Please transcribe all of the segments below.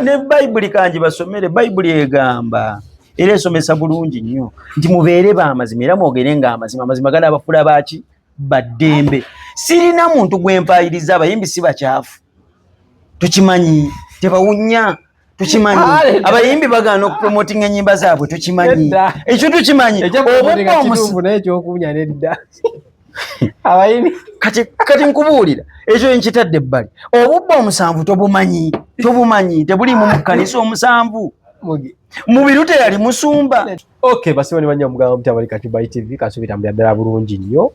ne Bible kanji basomere. Bible egamba era esomesa bulungi nnyo nti mubeere b'amazima era mwogere ng'amazima. Amazima gana abafula baki baddembe. Sirina muntu gwempayiriza. Abayimbi si bakyafu, tukimanyi. Tebawunya, tukimanyi. Abayimbi bagaana okupromotinga ennyimba zaabwe, tukimanyi. Ekyo tukimanyi. Kati nkubuulira ekyo nkitadde ebbali. Obubba omusanvu tobumanyi, tebuli mu kkanisa omusanvu. Mubirute yali musumba. Okay, basiba ni banya mugamba mutabali Katiba TV kasubira mu ddala bulungi nnyo.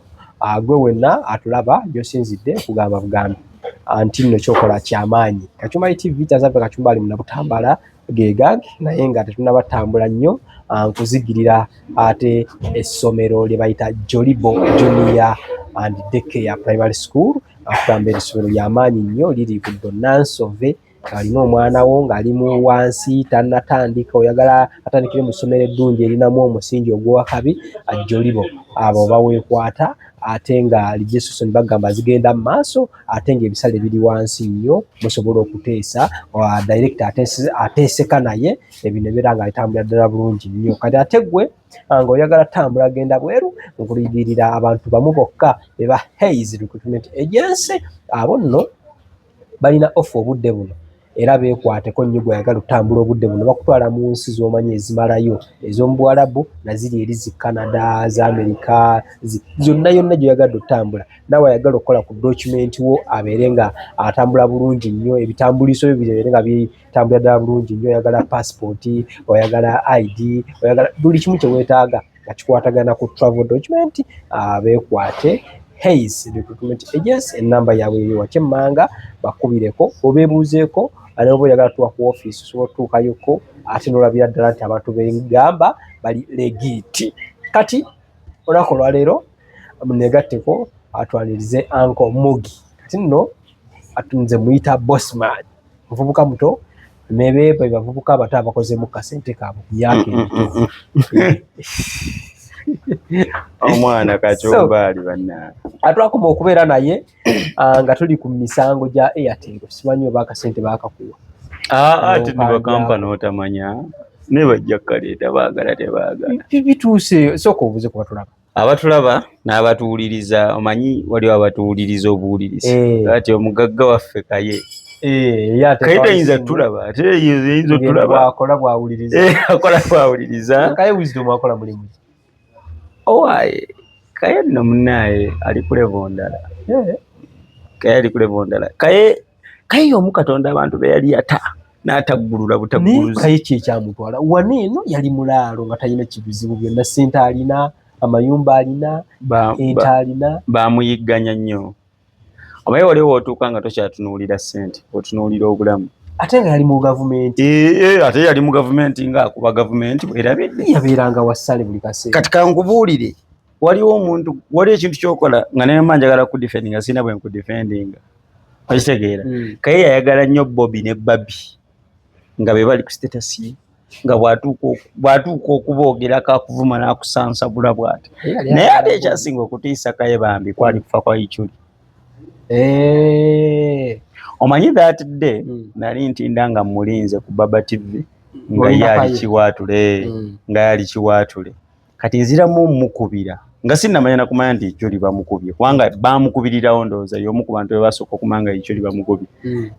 Gwe wenna atulaba yosinzidde kugamba bugambi anti nno kyokola kyamaanyi. Katiba TV tazabe kachumbali mu Butambala gegag naye nga tetunabatambula nnyo nkuzigirira ate essomero lye bayita Jolibo Junior and Daycare Primary School akugamba essomero lyamaanyi nnyo liri ku Nansove. Alina omwana wo ng'ali mu wansi tannatandika oyagala atandikire mu ssomero eddungi erinamu omusingi ogw'akabi Jolibo abo baweekwata ate nga Jesuson bagamba zigenda mu maaso ate ng'ebisale biri wansi nnyo musobola okuteesa director ateeseka naye ebino ebeera nga bitambula ddala bulungi nnyo. Kati ate gwe ng'oyagala tambula genda bweru nkuliyigirira abantu bamu bokka eba Hayes Recruitment Agency abo nno balina offer obudde buno era beekwateko nnyo gwayagala otambula obudde buno bakutwala mu nsi z'omanyi ezimalayo ez'omu Bwarabu naziri eri zi Canada za America zonna yonna gyoyagadde otambula nawe ayagala okukola ku document wo abeere nga atambula bulungi nnyo ebitambuliso byo bibeere nga bitambula ddala bulungi nnyo oyagala passport oyagala ID oyagala buli kimu kye weetaaga nga kikwatagana ku travel document beekwate Hayes Recruitment Agency enamba yaabwe wakyemmanga bakubireko obeebuuzeeko alaba oyagala tuwa ku office osobola otuukayoko ate n'olabira ddala nti abantu begamba bali legiti. Kati olunaku olwaleero muneegatteko atwanirize Uncle Mugi kati nno atunze muyita Bossman muvubuka muto nebeeba bavubuka abato abakozemu kasente kaabwe ku myaka emito. Omwana kakyombaali banna atwakoma okubeera naye nga tuli ku misango gya Airtel simanyi oba akasente baakakuwa ate nibakampani otamanya ne bajja kaleeta baagala tebaagala bituuse sooka obuze ku batulaba abatulaba n'abatuwuliriza omanyi waliwo abatuwuliriza obuwulirizi ati omugagga waffe kaye kaye tayinza tulaba ate yinza otulaba akola bwawuliriza akola bwawuliriza kaye wisdom akola mulimu owaye kaye nno munnaye ali ku level ndala kaye ali ku level ndala kaye y'omu Katonda abantu be yali yata n'ataggulula butagguluzi kaye kyekyamutwala wano eno yali mulaalo nga talina kibuzibu byonna ssente alina amayumba alina ente alina bamuyigganya nnyo omaye waliwo wootuuka nga tokyatunuulira ssente otunuulira obulamu ate nga yali mu gavumenti ate yali mu gavumenti ng'akuba gavumenti bwerabidde yabeeranga wassale buli kaseera. Kati kankubuulire waliwo ekintu kyokola nga nemba njagala kudifendinga sina bwe nkudifendinga okitegeera kaye yayagala nnyo Bobby ne Babi nga be bali ku status ye nga bw'atuuka okuboogerako akuvuma n'akusansabula bw'ati naye ate ekyasinga okutiisa kaye bambi kwali kufa kwa Ichuli. Omanyi that day nali ntinda nga mulinze ku Baba TV nga yali kiwaatule kati nziramu mukubira nga sinnamanya nakumanya nti Ichuli bamukubye kubanga bamukubirirawo ndowooza y'omu ku bantu be basooka okumanya nga Ichuli bamukubye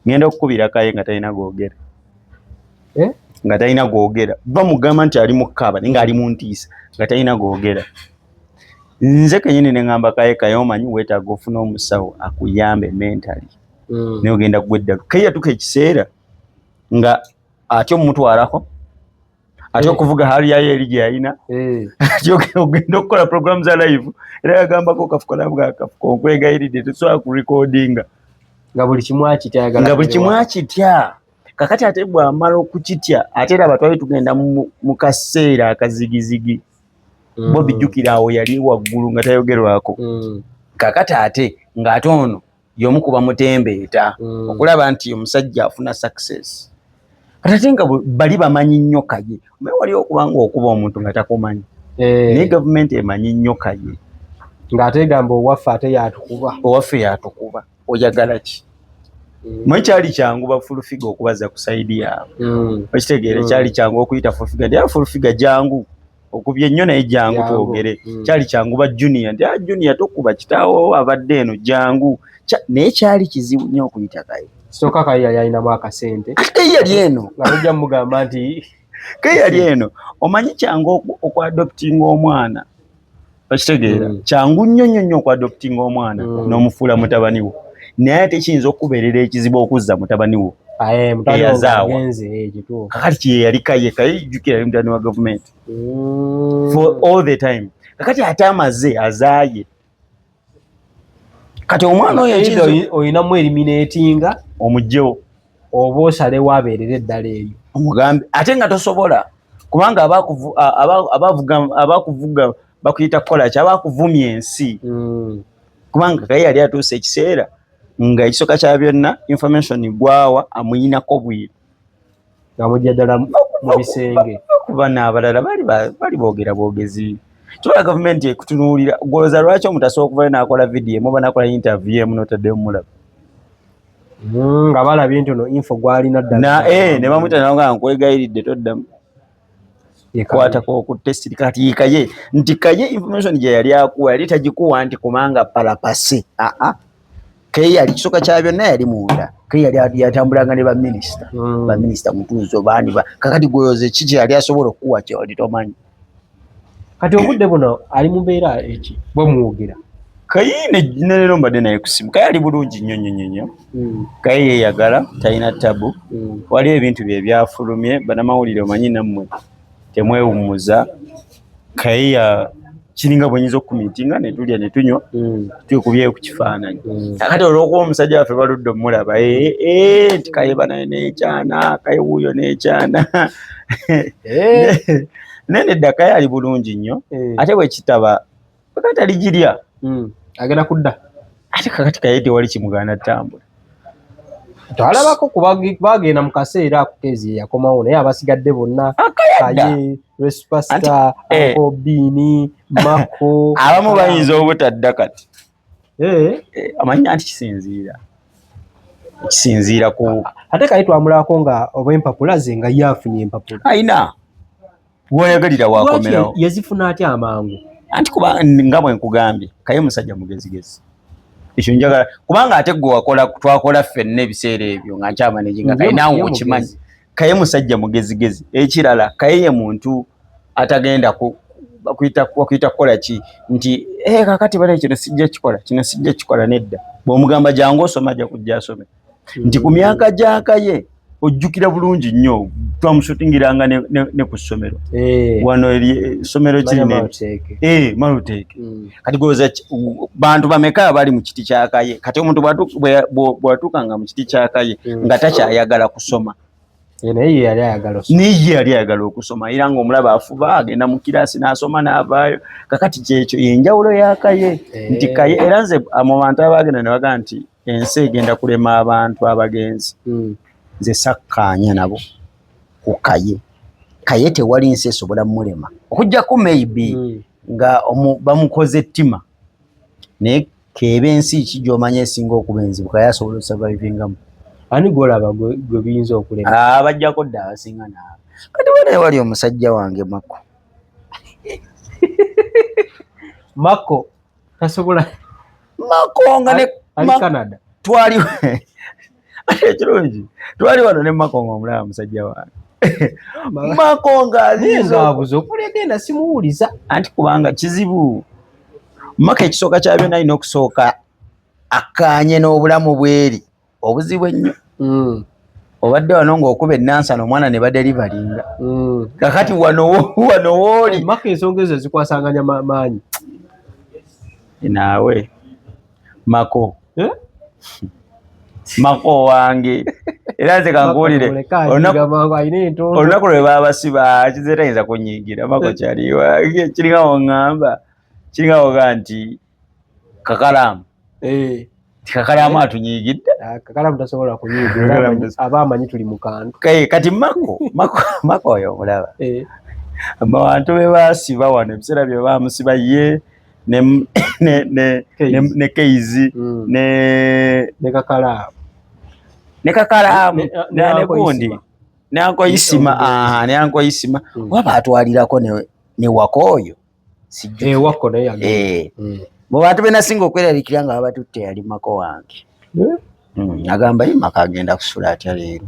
ngenda okukubira kaye nga talina googera nga talina googera bamugamba nti ali mu kkaba naye nga ali mu ntiisa nga talina googera. Nze kenyini ne ngamba kaye omanyi weetaaga ofuna omusawo akuyambe mentally naye ogenda kugweddalu kaye yatuuka ekiseera nga ate omutwalako ate okuvuga hali yayo eri gye yalina ate ogenda okukola program za live era yagambako kafuko nabwa akafuko nkwegayiridde tosobola ku recordinga nga buli kimu akitya kakati ate bw'amala okukitya ate era abatwali tugenda mu kaseera akazigizigi Bobby jjukira awo yali waggulu nga tayogerwako kakati ate ng'ate ono y'omu ku bamutembeeta okulaba nti omusajja afuna success kati ate nga bali bamanyi nnyo kaye omaye waliwo okubanga okuba omuntu nga takumanyi naye gavumenti emanyi nnyo kaye ng'ate gamba owaffe ate yatukuba oyagala ki Mwe kyali kyangu ba full figure okubaza ku side yaabwe. Okitegeera kyali kyangu okuyita full figure. Ndi full figure jangu okubye nnyo naye jangu twogere. Kyali kyangu ba junior. Ndi junior tokuba kitaawo abadde eno jangu. Naye kyali kizibu nnyo okuyita Kaye. Soka Kaye yali alinamu akasente. Kaye yali eno. Nga mujja mugamba nti Kaye yali eno. Omanyi kyangu okwadoptinga omwana. Okitegeera kyangu nnyo okwadoptinga omwana n'omufuula mutabani wo. Naye tekiyinza okubeerera ekizibu okuzza mutabani wo. Eyazaawa. Kakati kye yali Kaye jjukira yali mutabani wa gavumenti. For all the time. Kakati ate amaze azaaye. Kati omwana oyo olinamu eliminatinga omugyewo oba osalewo abeerera eddala eyo. Omugambe ate nga tosobola kubanga abakuvuga bakuyita kukola ki abakuvumya ensi. Kubanga Kaye yali atuuse ekiseera nga ekisooka kya byonna information gwawa amuyinako bwiru. Nga mujja ddala mu bisenge. Kuba n'abalala bali boogera bwogezi. Tuba gavumenti ekutunuulira gwolooza lwaki omuntu asobola okuvayo n'akola vidiyo emu oba n'akola interview emu n'otaddemu mulaba. Nga balabye nti ono info gw'alina ddala. Ne bamuyita nga nkwegayiridde toddamu. Kwatako ku test kati Kaye nti Kaye information gye yali akuwa yali tagikuwa nti kubanga palapase. Kaye yali kisooka kya byonna yali munda. Kaye yali yatambulanga ne baminisita. Baminisita mutuuzo baani kakati gwolooza kiki yali asobola okukuwa kyoli tomanyi. Kati obudde buno ali mu mbeera eki bwe mwogera. Kaye ne leero mbadde naye ku simu. Kaye ali bulungi nnyo. Kaye yeeyagala talina tabu. Waliwo ebintu bye byafulumye bannamawulire omanyi nammwe temwewummuza. Kaye kiringa bwenyinza okumiitinga ne tulya ne tunywa twekubyeyo ku kifaananyi. Kakati olw'okuba omusajja waffe baludde omulaba nti Kaye banaye n'ekyana Kaye wuuyo n'ekyana. Nedda Kaye ali bulungi nnyo ate bwe kitaba kakati aligirya agenda kudda ate kakati Kaye tewali kimugaana ttambula. Twalabako bagenda mu kaseera ako Kezi yakomawo naye abasigadde bonna Kaye, Superstar, Uncle Bean, Mako abamu bayinza obutadda kati. Amanya nti kisinziira ku ate Kaye twamulako nga oba empapula ze nga yafunye empapula. Ayina bw'oyagalira wakomerawo. Yazifuna atya amangu? Anti kuba nga bwe nkugambye Kaye musajja mugezigezi. Ekyo njagala kubanga ate gwe twakola ffenna ebiseera ebyo nga nkyamaneginga Kaye naawe okimanyi. Kaye musajja mugezigezi. Ekirala Kaye ye muntu atagenda bakuyita kukola ki nti kakati bale kino sijja kikola nedda. Bw'omugamba jangu osoma ajja kujja asome. Nti ku myaka gya Kaye ojjukira bulungi nnyo twamusutingiranga ne ku ssomero. Wano essomero kirine Maluteeke. Kati gwolooza bantu bameka abali mu kiti kya Kaye. Kati omuntu bw'atuukanga mu kiti kya Kaye nga takyayagala kusoma. Naye yali ayagala okusoma era ng'omulaba afuba agenda mu kiraasi n'asoma n'avaayo. Kakati kyekyo y'enjawulo ya Kaye nti Kaye era nze mu bantu abagenda ne bagamba nti ensi egenda kulema abantu abagenzi. Nze sakkaanya nabo ku Kaye. Kaye tewali nsi esobola mulema okuggyako maybe nga bamukoze ettima naye keeba ensi ki gy'omanya esinga okuba enzibu Kaye asobola osurvivingamu. Ani gw'olaba gwe biyinza okulema? Bajjako dda abasinga naawe. Kati wona wali omusajja wange Mako. Mako tasobola. Mako nga ne ali Canada. Twali ekirungi twali wano ne Mako ng'omulaba musajja wange. Mako ng'abuza okulegenda simuwuliza. Anti kubanga kizibu. Mako ekisooka kya byonna alina okusooka akkaanye n'obulamu bweri obuzibu ennyo. Obadde wano ng'okuba ennansana omwana ne baderivalinga. Kakati wano wooli. Mako ensonga ezo zikwasanganya maanyi. Naawe Mako. Mako wange. Era nze kankuwulire olunaku lwe baba basiba kize tayinza kunyiigira. Mako kyaliwa kiringa oŋŋamba kiringa oga nti Kakalaamu. Kakalaamu atunyiigidde. Kakalaamu tasobola kunyiigira aba amanyi tuli mu kantu. Kati Mako oyo omulaba. Abantu be baasiba wano ebiseera bye bamusiba ye ne Keizi ne Kakalaamu. ne Kakalamu ne gundi ne Anko Isima ne Anko Isima waba atwalirako ne Wakoyo sijjo Wako naye yagenda bo bantu bena singa okweraliikira nga babatutte yali mako wange agamba imaka agenda kusula atya leero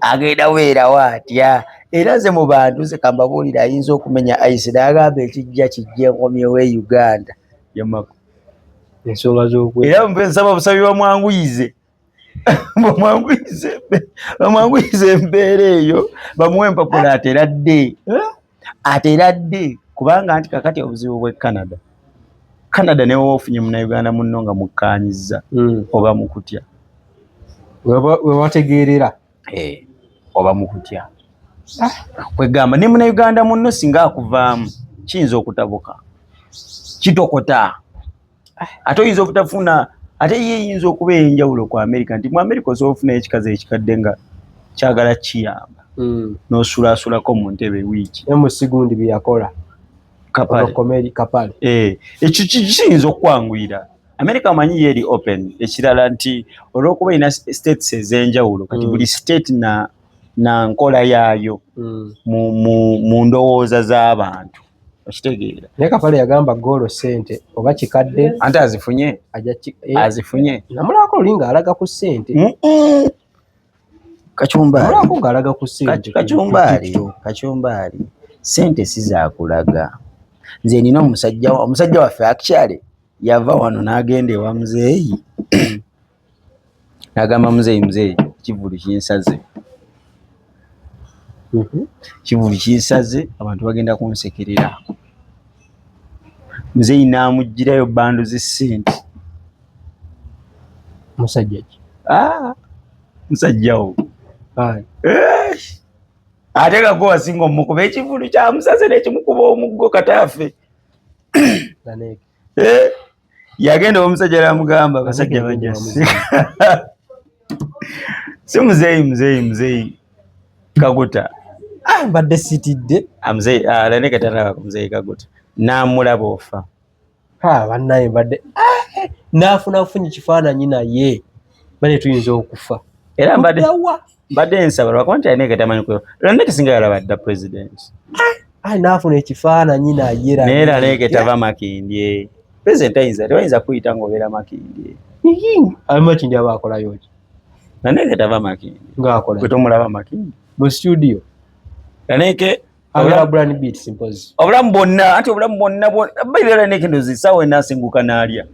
agenda weera waatya era ze mu bantu ze kambabuulira ayinza okumenya ayisira agamba ekijja kijja enkomyewo e Uganda yamako ensonga z'okwe era nsaba busabi bamwanguyize embeera eyo bamuwe empapula ateradde kubanga nti kakati obuzibu bw'e Canada ne wofunye Munnayuganda munno nga mukkaanyizza oba mukutya wewategeerera oba mukutya kwegamba ne Munnayuganda munno singa akuvaamu kiyinza okutabuka kitokota ate oyinza obutafuna ate ye yinza okuba enjawulo ku America nti mu America osobola okufunayo ekikazi ekikadde nga kyagala kiyamba n'osulasulako mu ntebe wiiki Musigundi bye yakola Kapale ekyo kiyinza okwanguyira America amanyi yeri open ekirala nti olw'okuba ina states ez'enjawulo kati buli state na nkola yaayo mu ndowooza z'abantu okitegeera naye Kapale yagamba goolo ssente oba kikadde anti azifunye namulako olinga alaga ku ssente Kacumbaali ssente sizakulaga nze nina omusajja waffe actually yava wano n'agenda ewa muzeeyi n'agamba muzeeyi kivulu kinsaze abantu bagenda kunsekerera muzeeyi n'amugirayo bandu z'essente musajjawo ate gago wasinga omukuba ekivulu kyamusaze nekimukuba omuggo kataafe yagenda omusajja yamugamba abasajja bajja si muzeeyi Kaguta mbadde sitidde Laneke talaba ku muzeeyi Kaguta n'amulaba ofa bannaye mbadde n'afunye kifaananyi naye bane tuyinza okufa era mbadde nsaba lwakuba nti Laneke tamanyi kuyo Laneke singa yalaba dda president n'afuna ekifaananyi naye naye Laneke tava Makindye president tewayinza kuyita ng'obeera Makindye Makindye aba akolayo ki Laneke tava Makindye ng'akola tomulaba Makindye mu studio Laneke Brand Beat Symposium obulamu bwonna baibera Laneke ndozi sawa nasenguka n'alya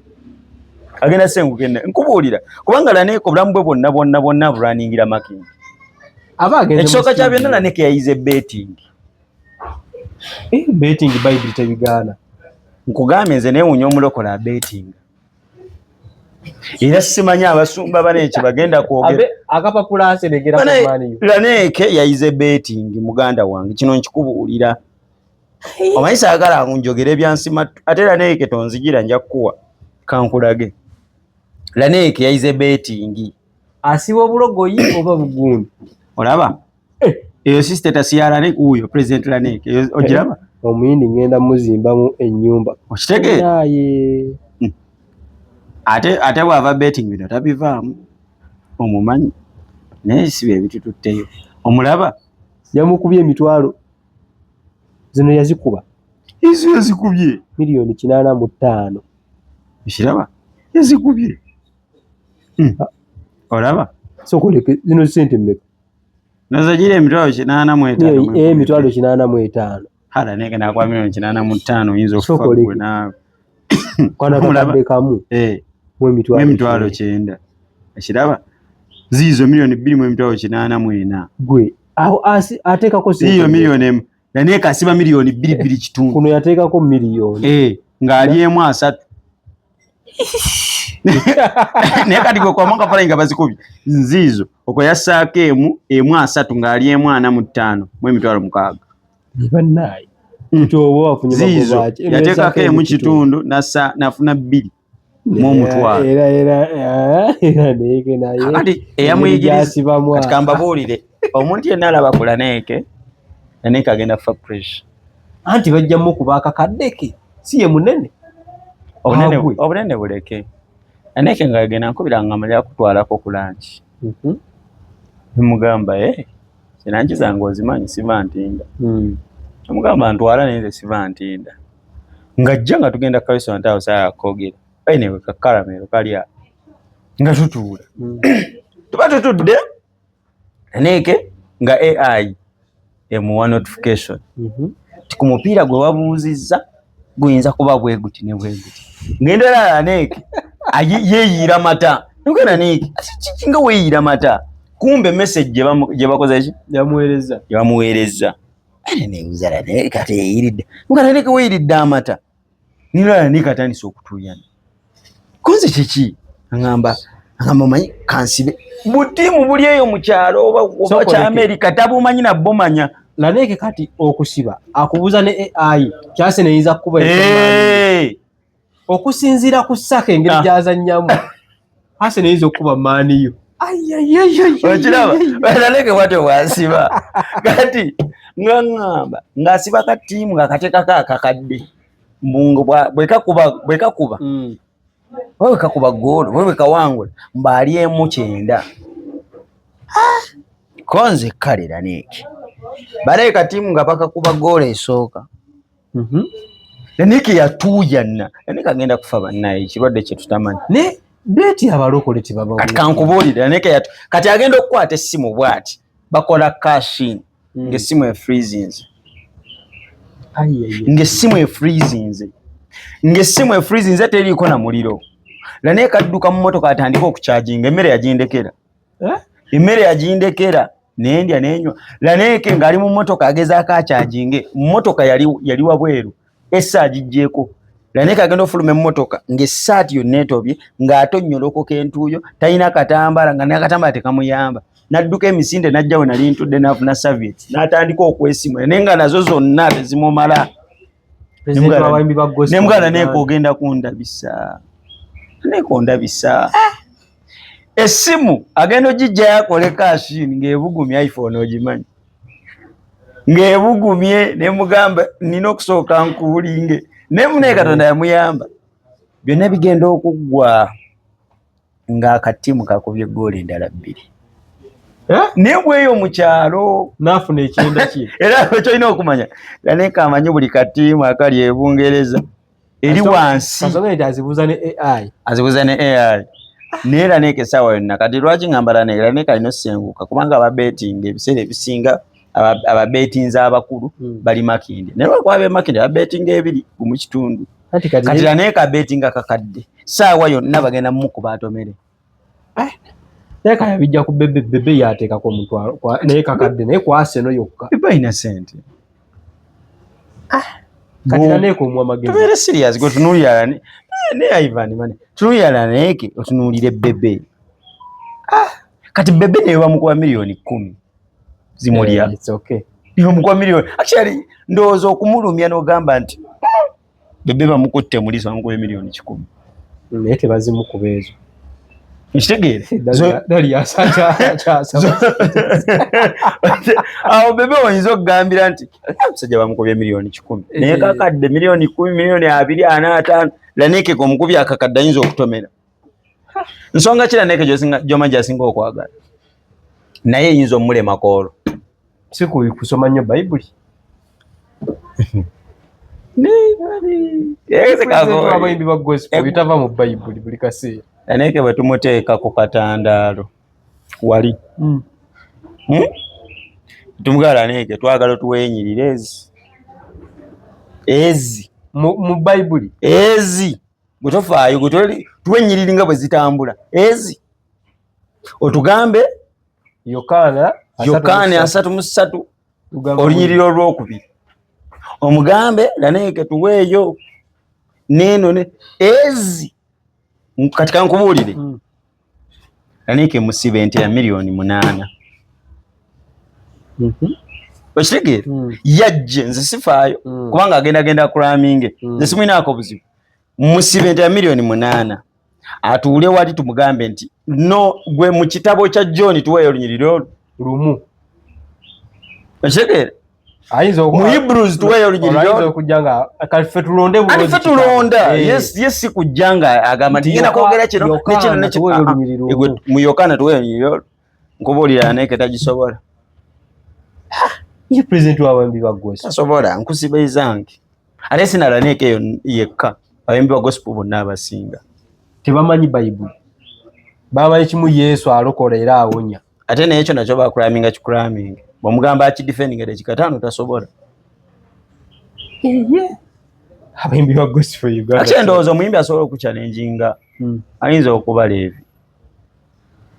agenda senguka nkubuulira kubanga Laneke obulamu bwe bwonna bulaningira Makindye ekisooka kya byonna Laneke yayize betting Bible tebigaana nkugambye nze neewuunya omulokola betting era simanyi abasumba baneke bagenda kwogera akapapula aseregera ku mani Laneke yayize betting muganda wange kino nkikubuulira omanyi saagala njogere byansima ate Laneke tonzigira nja kukuwa kankulage Laneke yayize betting asiba obulogoyi oba bugundu olaba eyo si status ya Laneke uyo president Laneke ogiraba omuyindi ngenda muzimbamu ennyumba okitegeera ate bw'ava betting bino tabivaamu omumanyi naye si bye bitututteyo omulaba yamukubye emitwalo zino yazikuba ezo yazikubye miliyoni 85 ekiraba yazikubye olaba sokoleke zino sente mmeka nazagira emitwalo 85 emitwalo 85 Laneke nakwa miliyoni 85 oyinza okufa gwe naawe kwana kakadde kamu mu emitwalo 9 ekiraba ziizo miliyoni 2 mu emitwalo 84 gwe aho ateekako ziyo miliyoni emu Laneke asiba miliyoni 2 kitundu kuno yateekako miliyoni ng'ali emu 3 naye kati gwe kwamanga pala nga bazikubye nziizo okwo yassaako emu 3 ng'ali emu 45 mu emitwalo 6 bannaye ziizo yateekako emu kitundu nafuna 2 mu mutwalo kati eyamuyigiriza kati kambabuulire omuntu yenna alaba ku Laneke agenda kufa pressure anti bajjamu kuba akakaddeke si ye munene obunene buleke Laneke ng'agenda nkubira nga amalira kutwalako ku lanchi Mugamba kinanchi zange ozimanyi siva ntinda. Mugamba ntwala nende siva ntinda. Ngajja nga tugenda ku restaurant awo saa kogera. Anyway kakalamero kali awo. Nga tutuula. Tuba tutudde Aneke nga AI emuwa notification. Ku mupiira gwe wabuuzizza guyinza kuba bwe guti ne bwe guti. Ngenda Aneke yeeyira mata. Ngena Aneke kinga weeyira mata. Kumbe message gye bakoze eki yamuweereza. Ne uzara Aneke kati yeeyiridde. Ngena Aneke weeyiridde amata. Nira Aneke atandise okutuyana. Konze kiki? Ngamba manyi kansibe. Butimu buli eyo mu kyalo oba kya America tabumanyi na bomanya. Aneke kati okusiba akubuza ne AI kyase ne yinza kuba okusinzira ku ssaka engeri gyazannyamu ase ne yinza okuba maaniyo. Okiraba Aneke bwatyo bwasiba kati ngamba ngasiba ka tiimu ngakateekako akakadde mbungo bwekakuba wewe kakuba golo wewe kawangula mbali emu 9 konze kale Aneke bale katimu nga paka kuba golo esooka Aneke yatuyana Aneke agenda kufa bannaye ekirwadde kye tutamanyi ne beti abalokole tibaba kankubuulira Aneke kati agenda okukwata essimu bwati bakola cashing ng'essimu efreezing ng'essimu efreezing teriiko na muliro. Aneke adduka mu motoka atandika okucharginga emmere yagindekera nendya nenywa. Aneke ng'ali mu motoka agezaako acharginge motoka yali wabweru essa agijjeeko. Aneke agenda ofuluma emmotoka ng'essaati yonna etobye ng'atonyolokoka entuuyo talina katambala nga n'akatambala tekamuyamba. N'adduka emisinde n'ajja we nali ntudde n'afuna serviette n'atandika okwesimula naye nga nazo zonna tezimumala. Nemugala Aneke ogenda kundabisa. Aneke ondabisa. Essimu agenda ogijja yakole kashini ng'ebugumye iPhone ogimanyi. Ng'ebugumye nemugamba nina okusooka nkuulinge. Naye Katonda yamuyamba. Byonna bigenda okuggwa ng'akatimu kakubye ggoolo endala 2. Ne bweyo mu kyalo n'afuna ekyenda kye. Era kyolina okumanya Aneke amanyi buli katimu akali e Bungereza eri wansi. Azibuuza ne AI. Naye Aneke essaawa yonna kati lwaki ngamba Aneke alina osenguka kubanga ababetinga ebiseera ebisinga ababetinza abakulu bali Makindye. Naye lwakuba abe Makindye ababetinga 2 mu kitundu. Kati Aneke abetinga kakadde ssaawa yonna bagenda mukuba atomere. Naye kaya bijja ku bebe yateekako omutwalo naye kakadde naye kwase no yokka. Bebe ina sente. Kati Aneke omwa magezi. Tubeere serious gwe tunuulira ne Ivan mane. Tunuulira Aneke otunuulire bebe. Kati bebe ne bamukuba milioni 10 zimulya. It's okay. Niyo bamukuba milioni. Actually ndowooza okumulumya n'ogamba nti bebe bamukutte muliso bamukuba milioni 10. Naye tebazimukuba ezo. Nshitegeere. Dali yasacha. Awo bebe oyinza okugambira nti omusajja bamukubye milioni 10. Naye kakadde milioni 10 milioni 245 Aneke omukubye akakadde ayinza okutomera. Nsonga ki Aneke gy'omanyi asinga okwagala. Naye eyinza omulema koolo. Si kusoma nnyo Bayibuli. Abayimbi ba gospel bitava mu Bayibuli buli kaseera. Aneke bwe tumuteeka ku katandaalo wali tumugala Aneke twagala tuwenyirire ezi mu Bayibuli ezi bwe tofaayo gwe tuwenyirire nga bwe zitambula ezi otugambe Yokaana 3:3 olunyiriro olwokubiri omugambe Aneke tuweeyo neno ezi katika nkubuulire Aneke musibe ente ya milioni 8. Okitegeera yajje nze sifaayo kubanga agenda kulaminge nze simwinaako buzibu musibe ente ya milioni 8 atuule wali tumugambe nti no gwe mu kitabo kya John tuweeyo olunyiriro lumu. Okitegeera mu Hebrews tuwayo olugero kujanga kalife tulonde bulungi alife tulonda yes kujanga agamba tigenda kwogera kino nekino mu Yokana tuwayo nkubulira neke tagisobola ye president w'abambi ba gospel sobola nkusibizange ate sinala neke yo yekka abambi ba gospel bonna abasinga tebamanyi Bible bamanyi kimu Yesu alokola era awonya ate n'ekyo nakyo bakuraminga kikuraminga bw'omugamba akidefendinga tekikataano tasobola abambi ba gospel Uganda ate ndowooza omuyimbi asobola okuchallenginga ayinza okuba Levi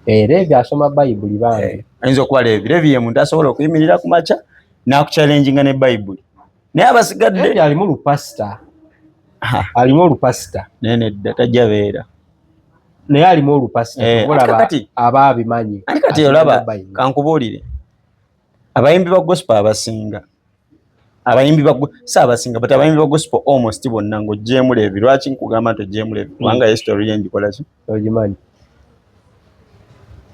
Levi asoma Bible bange ayinza okuba Levi ye muntu asobola okuyimirira ku makya n'akuchallenginga ne Bible naye abasigadde alimu olupasita nene tajja beera naye alimu olupasita aba abimanyi kati olaba kankubuulire abayimbi ba gospel abasinga abayimbi ba abasinga but abayimbi ba gospel almost bonna ng'oggyeemu Levi lwaki nkugamba nti oggyeemu Levi kubanga history ye ngikola ki ogimanyi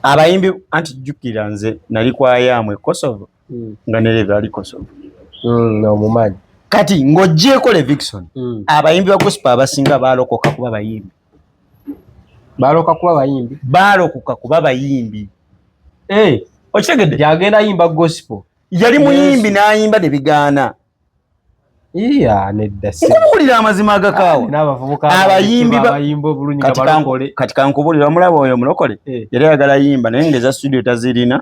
abayimbi anti jjukira nze nali kwayaamwe Kosovo nga ne Levi ali Kosovo omumanyi kati ng'oggyeeko Levikson abayimbi ba gospel abasinga baalokoka kuba bayimbi baalokoka kuba bayimbi okitegedde yagenda yimba gospel yali muyimbi n'ayimba ne bigaana nkubuulira amazima agakaawa abayimbi kati kankubulira omulaba oyo omulokole yali ayagala yimba naye ngeza studio tazirina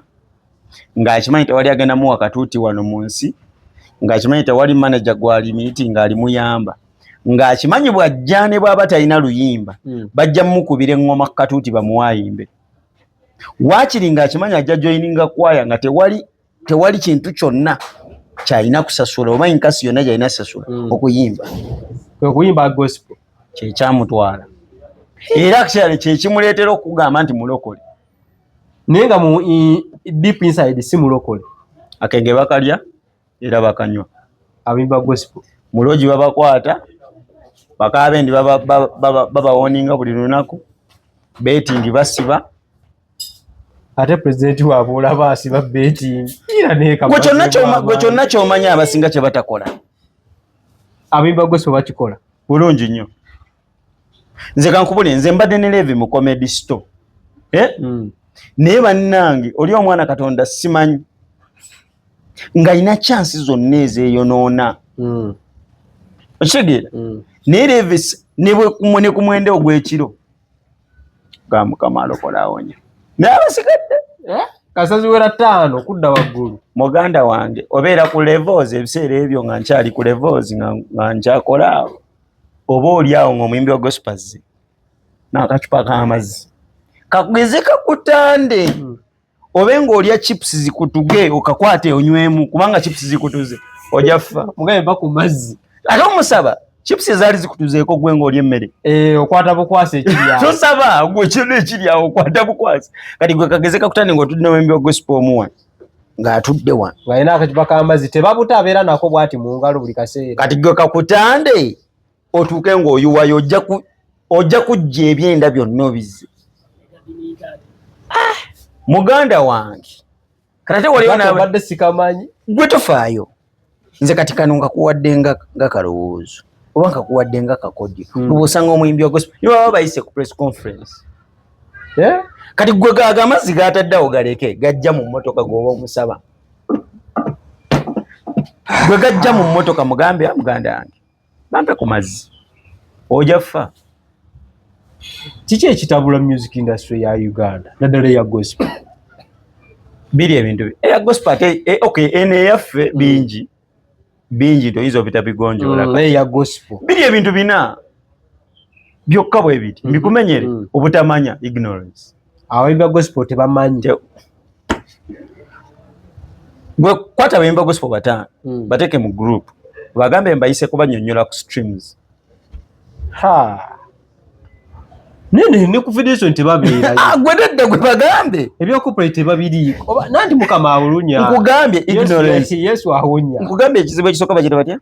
ng'akimanyi tewali agenda muwa katuuti wano mu nsi ng'akimanyi tewali manager gwali meeting alimuyamba ng'akimanyi bw'ajja ne bw'aba talina luyimba bajja mukubira eŋŋoma katuuti bamuwayimbe waakiri ng'akimanyi ajja joininga kwaya nga tewali kintu kyonna kyalina kusasula oba enkasi yonna gyalina sasula okuyimba gospel kyekyamutwala era kikyale kyekimuleetera okugamba nti mulokole naye nga mu deep inside si mulokole akenge bakalya era bakanywa abimba gospel mulogi babakwata bakaabendi babawoninga buli lunaku betting basiba ate president waabwe olaba asiba betting gwe kyonna ky'omanya abasinga kye batakola abimba gospel bakikola bulungi nnyo nze kankubule nze mbadde ne Levi mu comedy store naye bannange oli omwana Katonda simanyi ng'alina chansi zonna ezeeyonoona okitegeera naye Levi ne ku mwende ogw'ekiro ga Mukama alokola awonya naye abasigadde kasaziwera 5 kudda waggulu muganda wange obeera ku levels ebiseera ebyo nga nkyali ku levels nga nkyakola awo oba oli awo ng'omuyimbi wa gospels n'akacupa k'amazzi kakugeze kakutande obe ng'olya chips zikutuge okakwate onywemu kubanga chips zikutuze ojaffa mugabe mba ku mazzi ate omusaba chips ezaali zikutuzeeko gwe ng'olya emmere okwata bukwasi ekiryawo tosaba gwe kino ekiryawo okwata bukwasi kati gwe kageze kakutande ng'otudde n'omuyimbi wa gospel omuwa ng'atudde wa ng'alina akacupa k'amazzi tebabuta abeera nako bw'ati mu ngalo buli kaseera kati gwe kakutande otuuke ng'oyuwayo ojja kujja ebyenda byonna obizze muganda wange kati waliobadde sikamanyi gwe tofaayo nze kati kano nkakuwadde nga kalowoozo oba nkakuwadde nga kakodyo bw'osanga omuyimbi wa gospel niba baba bayise ku press conference kati gwe gaga amazzi gataddeawo galeke gajja mu mmotoka gwoba omusaba gwe gajja mu mmotoka mugambe muganda wange bampe ku mazzi ojaffa kiki ekitabula music industry ya Uganda naddala eya gospel biri ebintu eya gospel ate ene eyaffe bingi toyinza obita bigonjoola eya gospel biri ebintu bina byokka bwe biti mbikumenyere obutamanya ignorance abayimbi ba gospel tebamanyi gwe kwata abayimbi ba gospel bataano bateeke mu group bagambe mbayise kubanyonnyola ku streams nene ne ku video tebabeera gwe dedde gwe bagambe ebyokuplay tebabiri nanti Mukama awulunya nkugambye ignorance Yesu awonya nkugambye ekizibu ekisooka bakita batya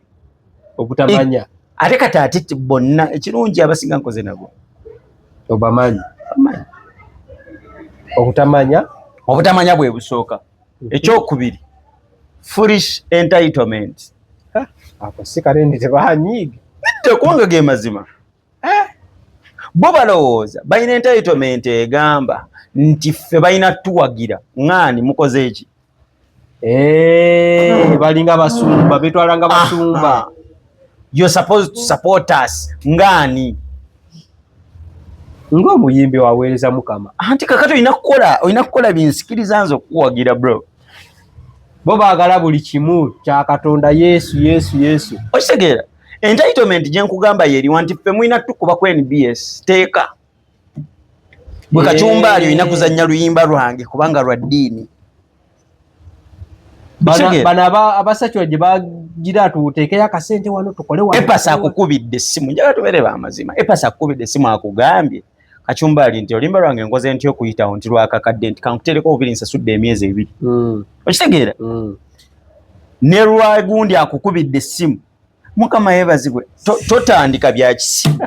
obutamanya ate kati ate bonna ekirungi abasinga nkoze nabo obamanyi obutamanya bwe busooka ekyokubiri foolish entitlement. Ako sikalende tebanyiga. Tekubanga ge mazima. Bo balowooza balina entitlement egamba nti ffe balina tuwagira ng'ani mukoze eki. Balinga basumba betwalanga basumba. You're supposed to support us ng'ani. Ng'omuyimbi waweereza Mukama. Anti kakati olina kukola binsikiriza nze okuwagira bro. Bo baagala buli kimu kya Katonda Yesu. Okitegeera entitlement gye nkugamba yeriwa nti ffe mulina tukuba ku NBS teeka. Bwe Kacumbaali olina kuzannya luyimba lwange kubanga lwa ddiini. Bana abasachwa gye bagira tuteekeyo akasente wano tukole wano. Epasa akukubidde essimu njagala tubeere b'amazima. Epasa akukubidde essimu akugambye Kacumbaali nti oluyimba lwange nkoze nti okuyitawo nti lwakakadde nti kankuteereko obubiri nsasudde emyezi 2. Okitegeera ne lwagundi akukubidde essimu Mukama yeebazibwe totandika bya kisimu.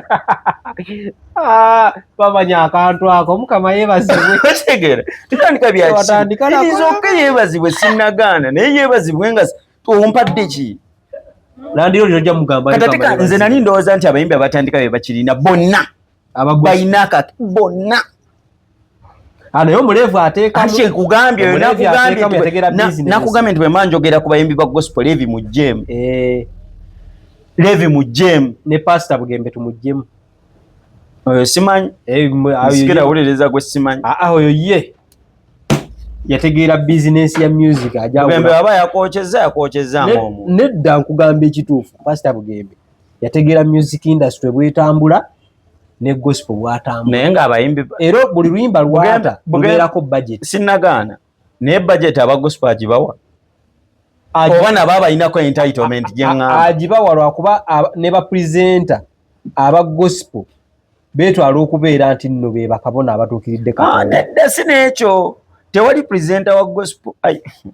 Bamanya akantu ako Mukama yeebazibwe. Okitegeera totandika bya kisimu. Izokka yeebazibwe sinnagaana naye yeebazibwe nga ompadde ki. Nandiro lirojja mugamba Katatika nze nali ndowooza nti abayimbi abatandika be bakirina bonna bayina bonna. Ano yo mulevu ateeka ate kugambye nakugambye nti bwe manjogera ku bayimbi ba gospel Levi Mujjemu. Levi Mujjemu ne Pastor Bugembe tumujjemu. Oyo simanyi. Sikira wulereza gwe simanyi. Oyo ye yategeera business ya music ajja. Bugembe baba yakocheza ngomu. Nedda nkugamba ekituufu Pastor Bugembe yategeera music industry bwetambula ne gospel bwatambula. Naye nga abayimbi era buli luyimba lwata bubeerako budget. Sinnagaana naye budget aba gospel agibawa. Oba nabo abalinako entitlement gye ngamba. Agibawa lwakuba ne ba presenter aba gospel beetwala okubeera nti nno be bakabona abatuukiridde Katonda. Si n'ekyo tewali presenter wa gospel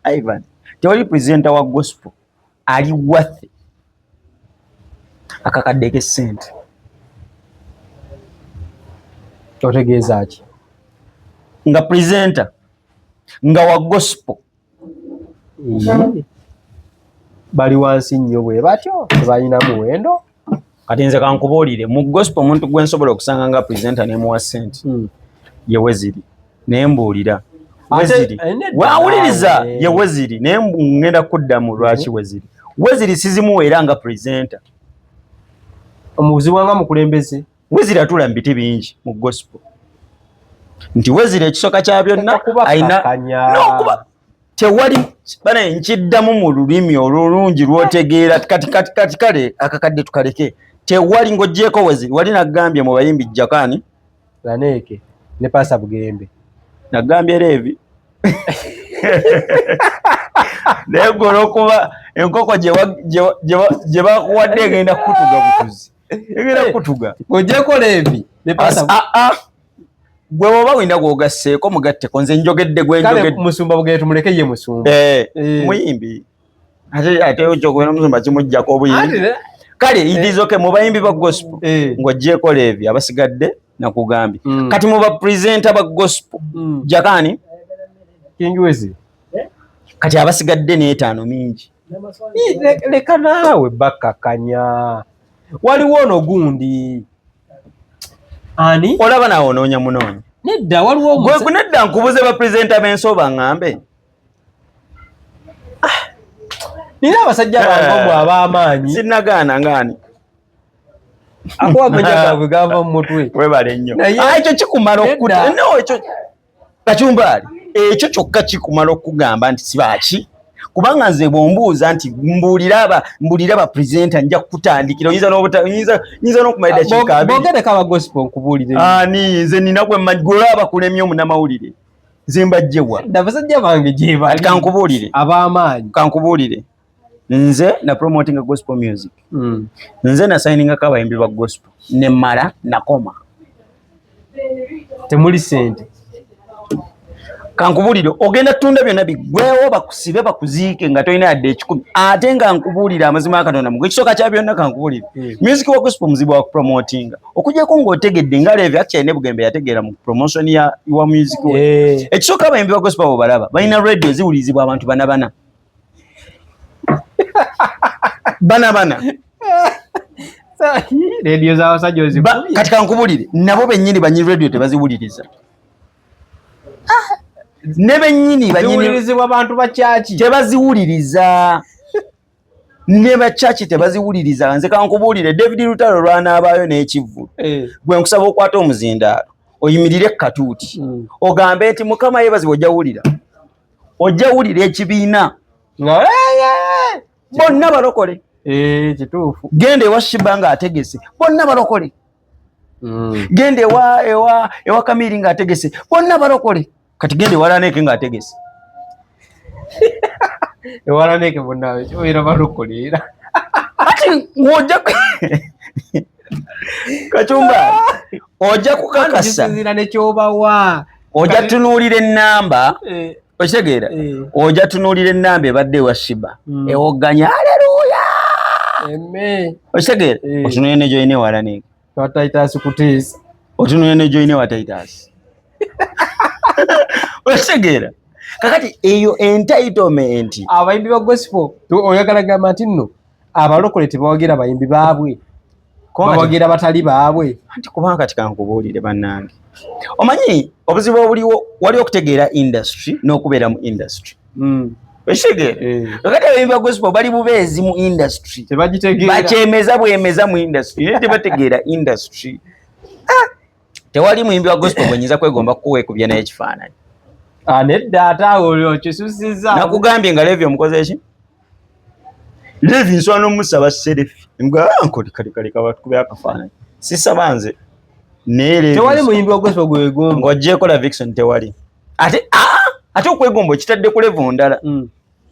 Ivan tewali presenter wa gospel ali worth akakadde k'essente. Otegeeza ki? Nga presenter nga wa gospel bali wansi nnyo bwe batyo tebalina muwendo. Kati nze kankubuulire mu gospel omuntu gwe nsobola okusanga nga presenter nemuwa ssente ye Weziri naye mbuulira Weziri waawuliriza ye Weziri naye ngenda kuddamu lwaki Weziri sizimuweera nga presenter. Omubuzi wanga mukulembeze Weziri atula mu biti bingi mu gospel nti Weziri ekisoka kya byonna ayina tewali bana nkiddamu mu lulimi olulungi lwotegeera kati kale akakadde tukaleke tewali ng'oggyeko Weziri wali nagambye mu bayimbi Jakani Laneeke ne Pastor Bugembe nagambye Levi naye gwe okuba enkoko gye bakuwadde egenda kutuga butuzi egenda kutuga ng'oggyeko Levi ne Pastor gwe woba wina gwogasseeko mugatteko nze njogedde kale musumba Bugembe tumuleke ye musumba muyimbi ate okyokubera omusumba kimuggyako obuyimbi kale idizoke mu bayimbi ba gospel ng'oggyeko Levi abasigadde nakugambye kati mu bapresenta ba gospel Jakani King Weziri kati abasigadde n'etaano mingi. Leka naawe bakakanya waliwo ono gundi ani olaba nawe onoonya munoonya nedda waliwo gwe nedda nkubuze bapresenta b'ensoba ng'ambe nina abasajja bange ab'amaanyi sinnagaana ng'ani akuwamenya gaabwe gava mu mutwe webale nnyo ekyo kikumala okkuta ekyo Kacumbaali ekyo kyokka kikumala okugamba nti sibaaki kubanga nze bw'ombuuza nti mbuulira ba presenter nja kukutandikira oyinza n'okumala eddakiika abiri bogereko aba gospel nkubuulire ani nze nina gwe olaba kulemye omunamawulire nze mbajjewa abasajja bange gye bali kankubuulire ab'amaanyi kankubuulire nze na promoting gospel music nze na signinga abayimbi ba gospel ne mala nakoma temuli sente kankubulire ogenda tunda byonna bigwewo bakusibe bakuziike nga tolina yadde 10 ate nga nkubulire amazima akatonda mu kisoka kya byonna kankubulire music wa gospel muzibu wa promoting okujjako ng'otegedde nga Levi Akyene Bugembe yategeera mu promotion ya music we ekisoka abayimbi ba gospel bo balaba balina radio ziwulizibwa abantu banabana bana radio za wasajja ozikubye katika nkubulire nabo bennyini banyi radio tebaziwuliriza ne bennyini ziwulirizibwa abantu ba church tebaziwuliriza ne ba church tebaziwuliriza nze kankubulire David Lutalo lwanaabayo n'ekivu gwe nkusaba okwata omuzindaalo oyimirire katuuti ogambe nti mukama yeebazibwa ojja wulira ekibiina bonna balokole kituufu genda ewa Shiba ng'ategese bonna balokole genda ewa Kamiri ng'ategese bonna balokole kati genda ewa Laneke ng'ategese ewa Laneke bonna era balokolera ati ng'ojja Kachumba ojja kukakasa nekyobawa ojja tunuulira ennamba okitegeera ojja tunuulira ennamba ebadde ewa Shiba ewogganya aleluya okitegeera otunuulire ne joine ewa Laneke Titus kutiisa otunuulire ne joine ewa Titus okitegeera kakati eyo entitlement abayimbi ba gospel oyagala gamba nti nno abalokole tebawogera bayimbi baabwe bawagira batali baabwe anti kubanga kati kankubuulire bannange omanyi obuzibu obuliwo wali okutegeera industry n'okubeera mu industry ekitegeera kakati abayimbi ba gospel bali bubeezi mu industry tebagitegeera bakyemeza bwemeza mu industry naye tebategeera industry tewali muyimbi wa gospel gwenyinza kwegomba kuweekubya naye ekifaananyi nedda ate awo okisusiza nakugambye nga Levi omukoze eki Levi nswana n'omusaba selfie kale kabatukube akafaananyi sisaba nze naye Levi tewali muyimbi wa gospel gwegomba ng'oggyeko la Vixen tewali ate okwegomba okitadde ku level ndala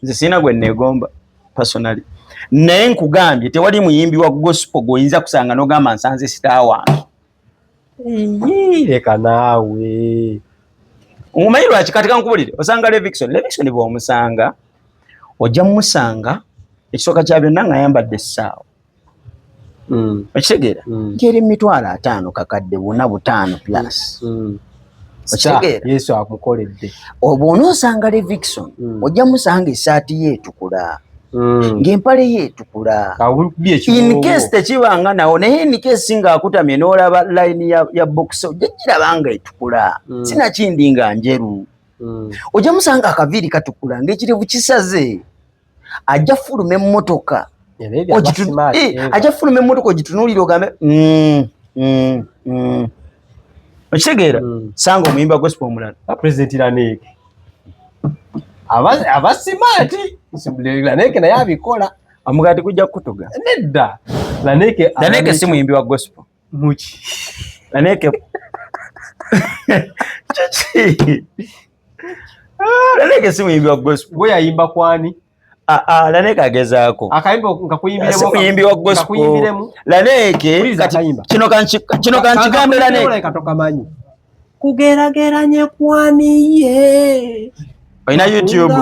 nze sirina gwe neegomba personally naye nkugambye tewali muyimbi wa gospel gw'oyinza kusanga n'ogamba nsanze star wange leka naawe omanyi lwaki kati kankubulire osanga Le Vixen bw'omusanga ojja mumusanga ekisooka kya byonna ng'ayambadde essaawa okitegeera ngeri 50,000 kakadde 45 plus okitegeera Yesu amukoledde bw'onoosanga Le Vixen ojja musanga essaati ye etukula ng'empale ye etukula in case tekibanga nawo naye in case ng'akutamye n'olaba line ya box ojja giraba nga etukula sinakindi nga njeru ojja musanga akaviiri katukula ng'ekirivu kisaze ajja fuluma emmotoka ajja fuluma emmotoka ogitunuulire ogambe okitegeera sanga omuyimba gospel omulala President Laneke abasimaati Laneke naye abikola omugati gujja kukutuga nedda Laneke si muyimbi wa gospel muki Laneke Laneke si muyimbi wa gospel gwe yayimba kwani Laneke agezaako akayimba nkakuyimbiremu si muyimbi wa gospel Laneke kino kankigambe Laneke katokamanyi kugerageranye kwaniye oyina YouTube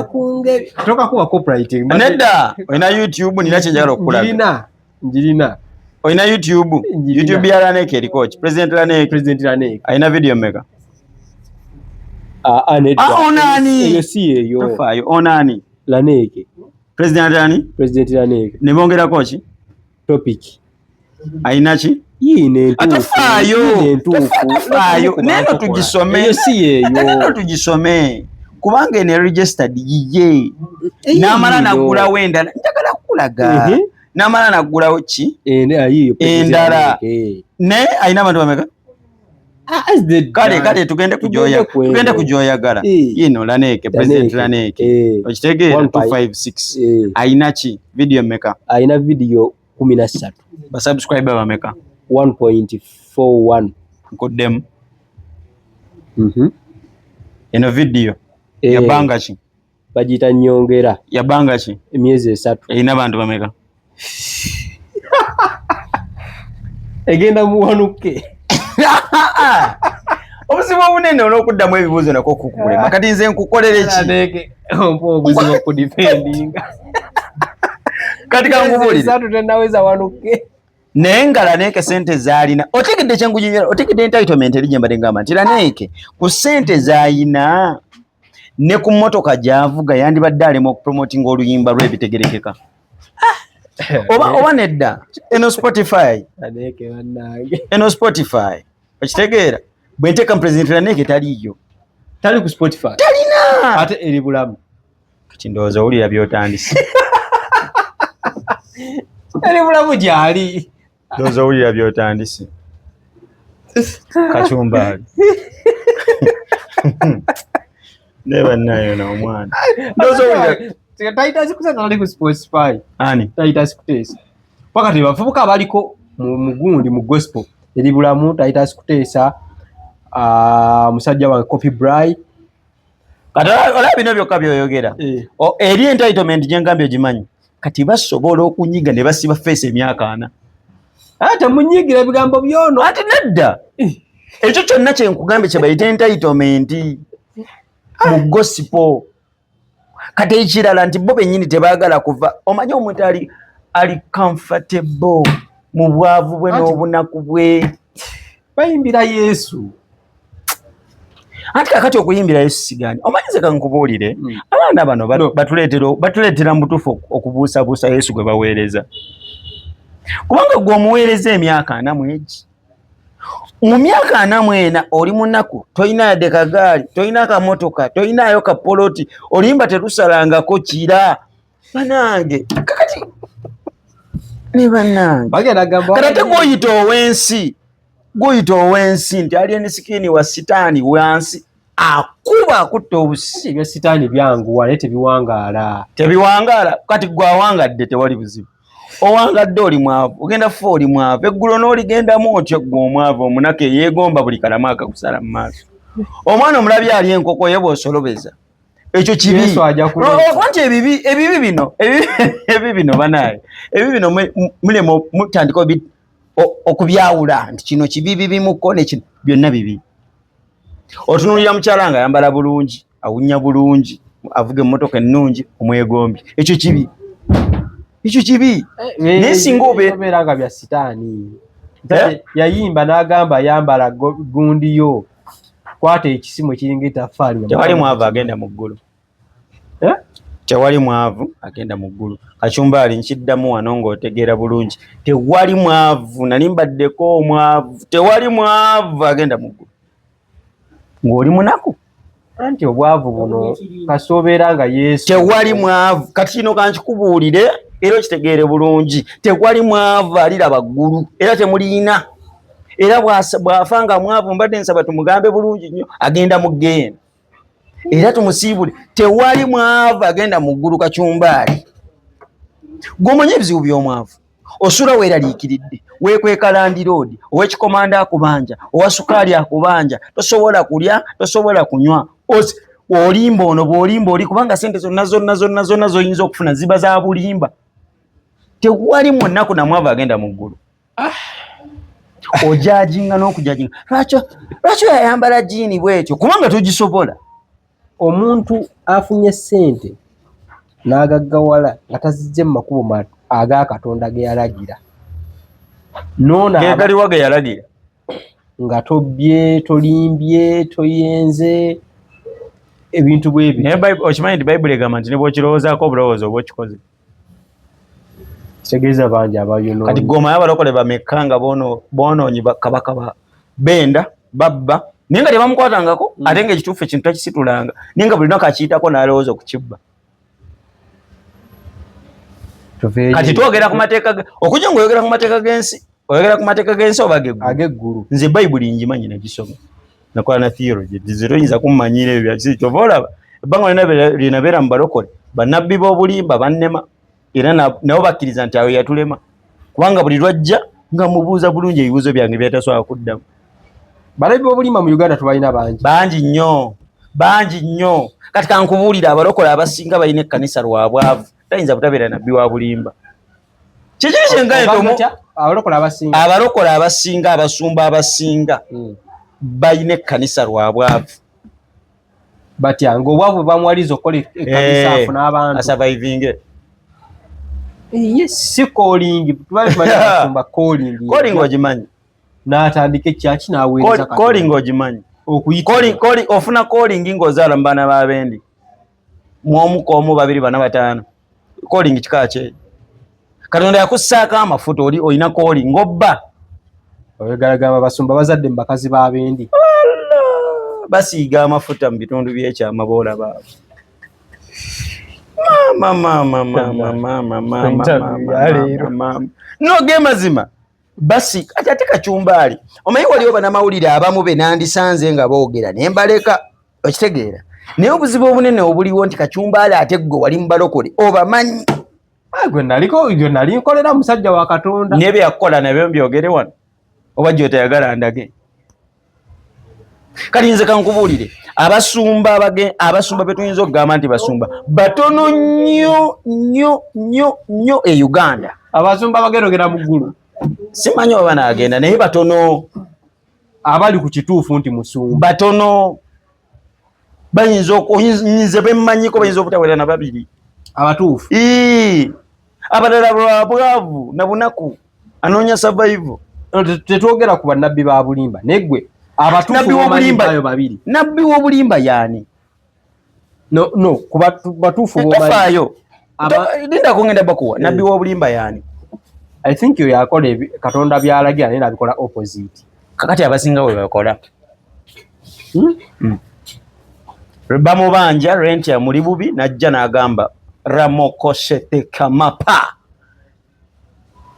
toka kuwa copyright nedda oyina YouTube nina kyenjagala okukulaga njirina oyina YouTube ya Laneke eriko ki President Laneke ayina video mmeka onani eyo si eyo tofaayo onani Laneke President Laneke ne bongerako ki topic ayina ki yine tofaayo neno tugisome eyo si eyo neno tugisome kubanga ene registered yiye n'amala nagulawo endala njagala kukulaga n'amala nagulawo ki endala ne ayina abantu bameka kale tugende kujoyagala yino Laneke President Laneke okitegeera 256 ayina ki video meka ayina video 13 basubscriber bameka 1.41 nkuddemu eno video yabanga ki bagita nyongera yabanga ki emyezi 3 erina abantu bameka egenda muwanuke obuzibu obunene olw'okuddamu ebibuuzo nakwo kukulema kati nze nkukolere ki obuzibu okudifendinga kati kankubuulire tenaweza wanuke naye nga Laneke sente zaalina otegedde kyenkunyonyola otegedde entitlement eri gye mbadde ngamba nti Laneke ku sente z'ayina ne ku mmotoka gy'avuga yandibadde alema okupromotinga oluyimba lw'ebitegerekeka oba nedda eno Spotify aneke bannange eno Spotify okitegeera bwe nteeka mu president Aneke taliyo tali ku Spotify talina ate eri bulamu kati ndowooza owulira by'otandise eri bulamu gyali ndowooza owulira by'otandise Kacumbaali ne bannayo na omwana ndowooza owulira taita zikusanga ali ku Spotify ani taita sikuteesa wakati bavubuka abaliko mu gundi mu gospel eri bulamu taita sikuteesa musajja wa Copy Bry kati olaba bino byokka byoyogera eri entitlement gye ngambye ogimanyi kati basobola okunyiga ne basiba face emyaka 4 ate munyigira ebigambo byono ate nedda ekyo kyonna kye nkugambye kye bayita entitlement mu gospel kati ekirala nti bo bennyini tebaagala kuva omanyi omuntu ali comfortable mu bwavu bwe n'obunaku bwe bayimbira Yesu ati kakati okuyimbira Yesu sigani omanyize kankubuulire abaana bano batuleetera mu butuufu okubuusabuusa Yesu gwe baweereza kubanga gwe omuweereza emyaka 4 mwegi mu myaka 4 mwena oli munaku toyina yadde kagaali toyina kamotoka toyinayo kapoloti olimba terusalangako kira banange kakati ne banange kati gwoyita ow'ensi nti alien sikini wa sitaani wansi akuba akutta obusi ebya sitaani byanguwa naye tebiwangaala kati gwe awangadde tewali buzibu owangadde oli mwavu ogenda ffe oli mwavu eggulo n'oligendamu otyo gwe omwavu omunaka eyeegomba buli kalamu akakusala mu maaso omwana omulabye ali enkoko ye bw'osolobeza ekyo kibi nti ebibi bino banaye ebibi bino mulema mutandika okubyawula nti kino kibi bibimuko nekino byonna bibi otunuulira mukyala nga ayambala bulungi awunya bulungi avuga emmotoka ennungi omwegombye ekyo kibi naye singa obeera nga bya sitaani yayimba n'agamba ayambala gundi yo kwata ekisimu ekiringa ettaffaali tewali mwavu agenda mu ggulu tewali mwavu agenda mu ggulu Kacumbaali nkiddamu wano ng'otegeera bulungi tewali mwavu nali mbaddeko omwavu tewali mwavu agenda mu ggulu ng'oli munaku anti obwavu buno kasoobeera nga Yesu tewali mwavu kati kino kankikubuulire era okitegeere bulungi tewali mwavu aliraba ggulu era temuliina era bw'afa nga mwavu mbadde nsaba tumugambe bulungi nnyo agenda mu ggeena era tumusiibule tewali mwavu agenda mu ggulu Kacumbaali gw'omanyi ebizibu by'omwavu osula weeraliikiridde weekweka landiroodi ow'ekikomanda akubanja owa sukaali akubanja tosobola kulya tosobola kunywa olimba ono bw'olimba oli kubanga sente zonna zoyinza okufuna ziba za bulimba tewali munaku na mwavu agenda mu ggulu ojajinga n'okujajinga lwaki yayambala jiini bwetyo kubanga togisobola omuntu afunye ssente n'agaggawala nga tazijje mu makubo aga Katonda ge yalagira galiwa ge yalagira nga tobbye tolimbye toyenze ebintu bwebyo naye okimanyi nti bayibuli egamba nti ne bw'okirowoozaako obulowoozi oba okikoze kitegeeza bangi abayonoonyi kati goma y'abalokole bamekka nga boonoonyi kabaka benda babba naye nga tebamukwatangako ate nga ekituufu ekintu takisitulanga naye nga buli lunaku akiyitako n'alowooza okukibba kati twogera ku mateeka okujja ng'oyogera ku mateeka g'ensi oyogera ku mateeka g'ensi oba ag'eggulu nze bayibuli ngimanyi nagisoma nakola na theology zero oyinza kummanyira ebyo byakisi kyova olaba ebbanga linabeera mu balokole bannabbi b'obulimba bannema era nabo bakkiriza nti awe yatulema kubanga buli lwajja nga mubuuza bulungi ebibuuzo byange byatasobola kuddamu balabbi b'obulimba mu Uganda tubalina bangi nnyo kati kankubuulira abalokole abasinga balina ekkanisa lwabwavu tayinza butabeera nabbi wa bulimba kikiri kyengaeto abalokole abasinga abasumba abasinga balina ekkanisa lwabwavu batya ng'obwavu bamuwaliza okukola ekkanisa afuna abantu asavaivinge si calling tumanyi abasumba calling ogimanyi n'atandika ekyaki n'aweereza calling ogimanyi ofuna calling ng'ozaala mu baana b'abendi mu omu 1 2 3 4 5 calling kika kye Katonda yakussaako amafuta oli olinako oli ng'obba. Oyogalagamba abasumba bazadde mu bakazi b'abendi. Basiiga amafuta mu bitundu by'ekyama boolaba. Noge mazima basi ate kacumbaali omanyi waliwo bannamawulire abamu be nandisanze nga boogera ne mbaleka okitegeera naye obuzibu obunene obuliwo nti kacumbaali ate gwe wali mubalokole obamanyi gwe nali nkolera musajja wa Katonda naye bye yakukola nabyo mbyogere wano oba gy'otayagala ndage. Kati nze kankubuulire abasumba be tuyinza okugamba nti basumba batono nnyo e Uganda. Abasumba bagerogera mu ggulu simanyi oba naagenda naye batono abali ku kituufu nti musumba batono nze bemmanyiko bayinza obutawera na babiri abatuufu. Abalala bwavu na bunaku anoonya survival. Tetwogera ku bannabbi ba bulimba naye ggwe abatuufu b'obulimba babiri. Nabbi w'obulimba yaani? No ku batuufu tofaayo linda kungenda bakuwa nabbi w'obulimba yaani? I think yo yakola Katonda byalagira naye nabikola opposite. Kakati abasinga we bakola bamubanja renti ya muli bubi najja n'agamba ramokoshete kamapa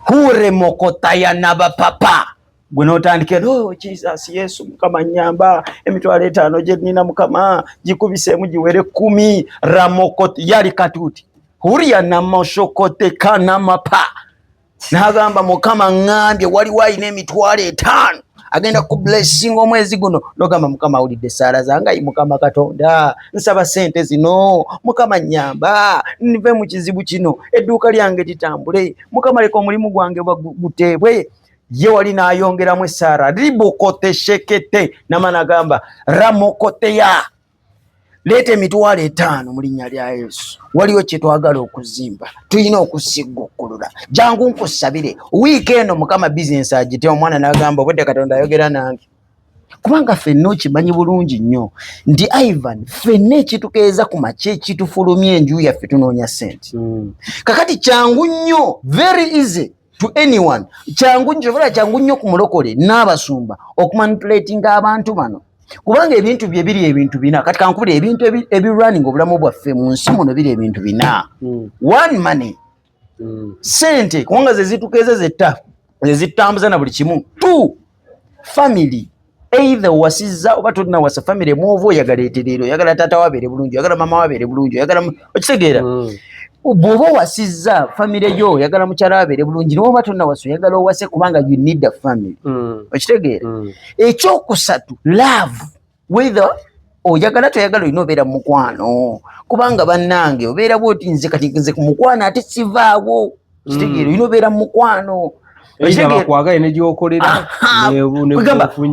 hure mokotaya nabapapa. Gwe n'otandika Jesus Yesu Mukama nyamba emitwalo 5 gye nnina Mukama gikubiseemu giwere 10 ramokot yali katuuti huriya namoshokote kanamapa n'agamba Mukama ngambye waliwo alina emitwalo 5 agenda ku blessing omwezi guno n'ogamba Mukama awulidde ssaala zange ayi Mukama Katonda nsaba sente zino Mukama nyamba nive mu kizibu kino edduuka lyange litambule Mukama leka omulimu gwange guteebwe. Ye wali n'ayongeramu essaara ribokote shekete namana agamba ramokoteya leeta emitwalo 5 mu linnya lya Yesu. Waliwo kye twagala okuzimba tulina okusiggukulula jangu nkusabire wiiki eno Mukama bizinesi agite. Omwana n'agamba obudde Katonda ayogera nange kubanga ffenna okimanyi bulungi nnyo nti Ivan ffenna ekitukeeza ku makya ekitufulumya enju yaffe tunoonya sente. Kakati kyangu nnyo very easy to anyone kyangu nnyo ku mulokole n'abasumba okumanipulatinga abantu bano kubanga ebintu bye biri ebintu bina. Kati kankubira ebintu ebirunning obulamu bwaffe mu nsi muno biri ebintu bina. One money sente kubanga ze zitukeeza zezitambuza na buli kimu. 2 family either wasiza oba tolina wasa family mwovu oyagala eterero oyagala taata wabeere bulungi oyagala mama wabeere bulungi oyagala okitegeera bw'oba wasiza family yo oyagala mukyala wabeere bulungi niwe oba tolina wasa oyagala owase kubanga you need a family okitegeera. Ekyokusatu love whether oyagala toyagala olina obeera mu mukwano kubanga bannange obeera bwoti nze kati nze ku mukwano ate sivaawo kitegeera olina obeera mu mukwano bakwagala ne gyokolera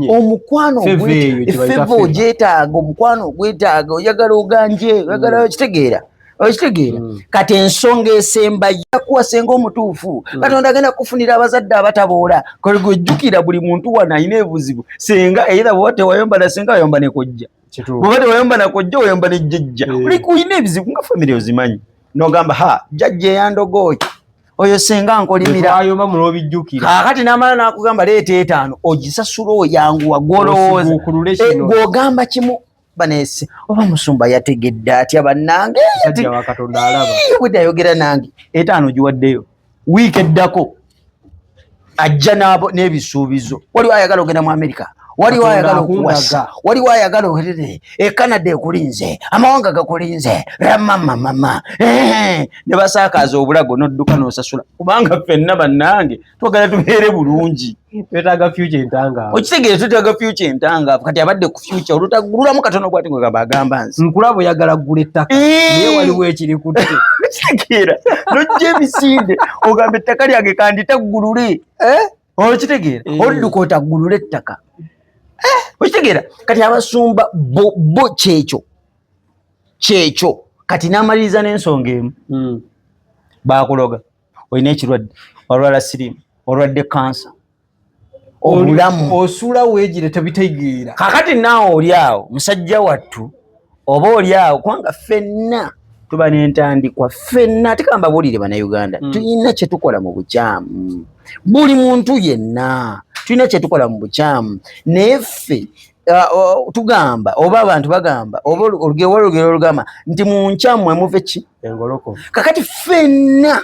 omukwano effevo ogyetaaga omukwano ogwetaaga oyagala oganje oyagala okitegeera kati ensonga esemba yakuwa senga omutuufu Katonda agenda kufunira abazadde abataboola gwejjukira buli muntu wano alina ebuzibu senga either bw'oba tewayomba na senga wayomba ne kojja bw'oba tewayomba na kojja wayomba ne jjajja olina ebizibu nga famire ozimanyi n'ogamba jjajja eyandogooyi oyo senga nkolimira ayomba mulobijjukira kakati n'amala n'akugamba leeta 5 ogisasula oyanguwa gwolowooza gw'ogamba kimu banese oba musumba yategedde atya bannange budde ayogera nange 5 giwaddeyo wiiki eddako ajja n'ebisuubizo waliwo ayagala ogenda mu Amerika waliwo ayagala okuwasa waliwo ayagala Canada ekulinze amawanga gakulinze ramamamama ne basaakaaza obulago n'odduka n'osasula kubanga ffenna bannange twagala tubeere bulungi twetaaga future entangaavu okitegeere twetaaga future entangaavu kati abadde ku future olutagululamu katono bwati ngo agamba nsi nkulaba oyagala ggula ettaka naye waliwo ekiri kutte okitegeera n'ojja emisinde ogamba ettaka lyange kanditaggulule okitegeera odduka otaggulula ettaka okitegeera kati abasumba bo kyekyo kati n'amaliriza n'ensonga emu baakuloga olina ekirwadde olwala sirimu olwadde kansa obulamu osula weegire tebitegeera kakati naawe oli awo musajja wattu oba oli awo kubanga ffenna tuba n'entandikwa ffenna tekamba bulire bannayuganda tulina kye tukola mu bukyamu buli muntu yenna tulina kye tukola mu bukyamu naye ffe tugamba oba abantu bagamba oba olugero olugamba nti mu nkyamu mwe muve ki engoloko kakati ffenna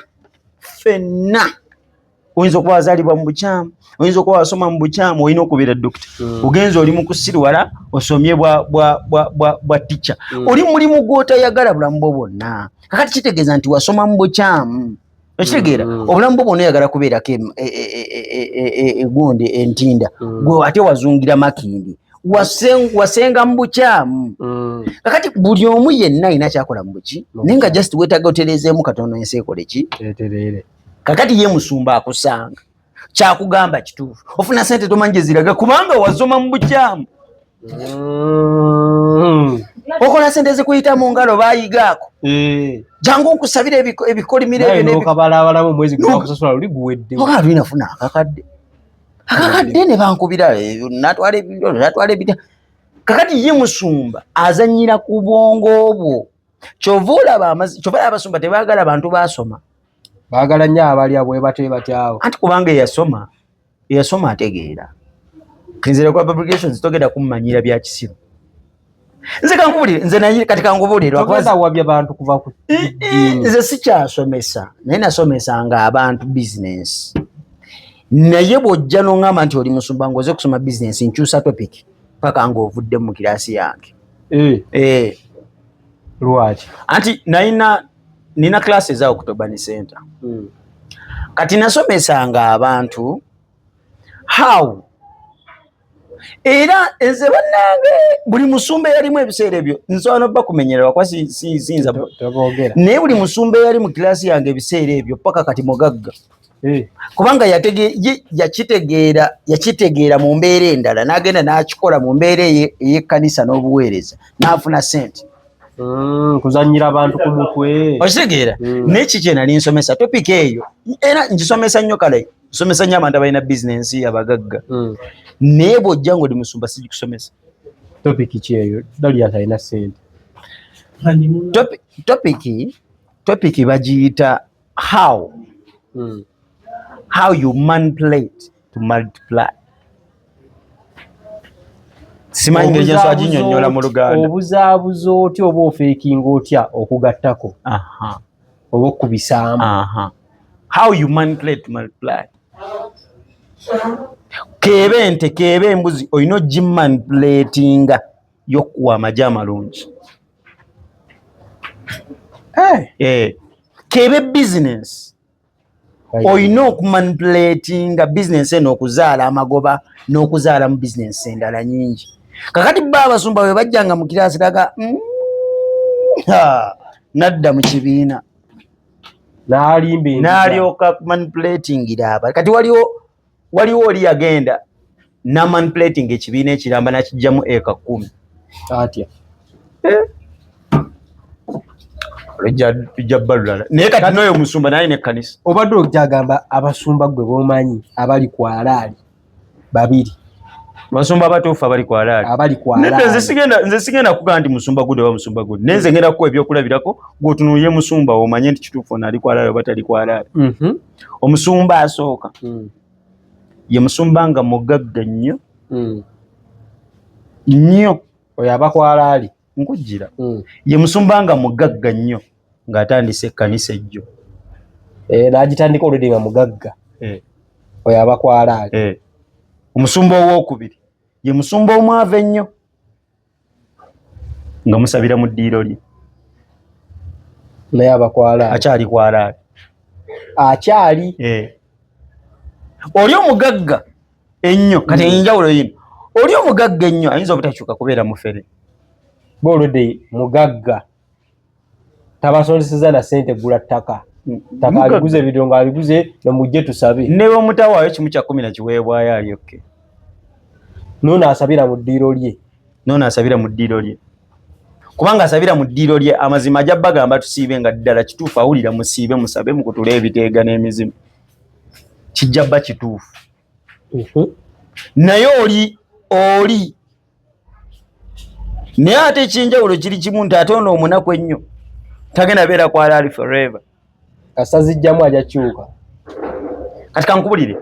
oyinza okuba wazaalibwa mu bukyamu oyinza okuba wasoma mu bukyamu olina okubeera dokita ogenza oli mu kusirwala osomye bwa ticca oli mulimu gw'otayagala bulamu bwo bwonna kakati kitegeeza nti wasoma mu bukyamu ekitegeera obulamu bwo bwonna oyagala kubeerako egundi entinda gwe ate wazungira makindi wasenga mu bukyamu kakati buli omu yenna alina kyakola mu buki naye nga just weetaga otereezeemu katono ensi ekole ki kakati ye musumba akusanga kyakugamba kituufu ofuna sente tomanyi gye ziraga kubanga wazoma mu bukyamu okola sente zikuyita mu ngalo baayigaako jangu okusabira ebikolimiro ebyokabalabalamu omwezi gwakusasula luli guwedde okaa lwinafuna akakadde ne bankubira natwala ebita kakati ye musumba azanyira ku bwongo bwo kyova olaba abasumba tebaagala abantu basoma baagala nnyo abalya bwe batyo anti kubanga eyasoma ategeera kinzira kwa publications togenda kummanyira bya kisiru nze kankubulire nze naye kati kankubulire wabya bantu kuva ku nze sikyasomesa naye nasomesanga abantu business naye bw'ojja n'oŋŋamba nti oli musumba ngoze kusoma business nkyusa topic paka ng'ovudde mu kiraasi yange lwaki anti nina class eza Okutobani Center kati nasomesanga abantu how era nze bannange buli musumba eyalimu ebiseera ebyo nsobola nobba kumenyerwa kwa sinza naye buli musumba eyali mu kiraasi yange ebiseera ebyo paka kati mugagga kubanga yakitegeera mu mbeera endala n'agenda n'akikola mu mbeera ey'ekkanisa n'obuweereza n'afuna sente kuzanyira abantu ku mutwe okitegeera n'eki kye nali nsomesa topika eyo era ngisomesa nnyo kale nsomesa nnyo abantu abalina bizinensi abagagga naye bw'ojja ng'oli musumba sigikusomesa topiki ki eyo dali atalina sente topiki bagiyita how you manipulate to multiply simanyi ngeri gyensobola aginnyonnyola mu Luganda obuzaabuza otya oba ofeekinga otya okugattako oba okubisaamu how you manipulate to multiply keeba ente keeba embuzi olina ogimanipulatinga y'okkuwa amagi amalungi keeba business olina okumanipulatinga bizinensi eno okuzaala amagoba n'okuzaala mu bizinensi endala nyingi kakati bba abasumba bwe bajjanga mu kiraasi laga nadda mu kibiina n'alyoka manipulatingira abali kati waliwo oli yagenda n'amanipulatinga ekibiina ekiramba nakijjamu eka 10 atya ijja balulala naye kati n'oyo musumba naye n'ekkanisa obadde okyagamba abasumba gwe b'omanyi abali ku alaali babiri basumba abatuufu abali ku alaali nze sigenda kugamba nti musumba gude oba musumba gude naye nze ngenda kukuwa ebyokulabirako gw'otunuulye musumba omanye nti kituufu ono ali ku alaali oba tali ku alaali omusumba asooka ye musumba nga mugagga nnyo oyo aba ku alaali nkujjira ye musumba nga mugagga nnyo ng'atandise ekkanisa ejjo n'agitandika olwedde nga mugagga oyo aba ku alaali omusumba owookubiri ye musumba omwava ennyo nga musabira mu ddiiro lye naye aba ku alaali akyali ku alaali oli omugagga ennyo kati enjawulo yino oli omugagga ennyo ayinza obutakyuka kubeera mufere olwedde mugagga tabasondeseza na sente gula ttaka aliguze ebiro nga aliguze nomujje tusabe ne omutawaayo kimu kya 10 kiweebwayo alyokke noono asabira mu ddiiro lye kubanga asabira mu ddiiro lye amazima ajja bagamba tusiibe nga ddala kituufu awulira musiibe musabe mukutule ebiteega n'emizimu kijja bba kituufu naye oli naye ate ekyenjawulo kiri kimu nti ate ono omunaku ennyo tagenda beera kwa Lali forever. Kasazijjamu ajakyuka. Kati kankubulire.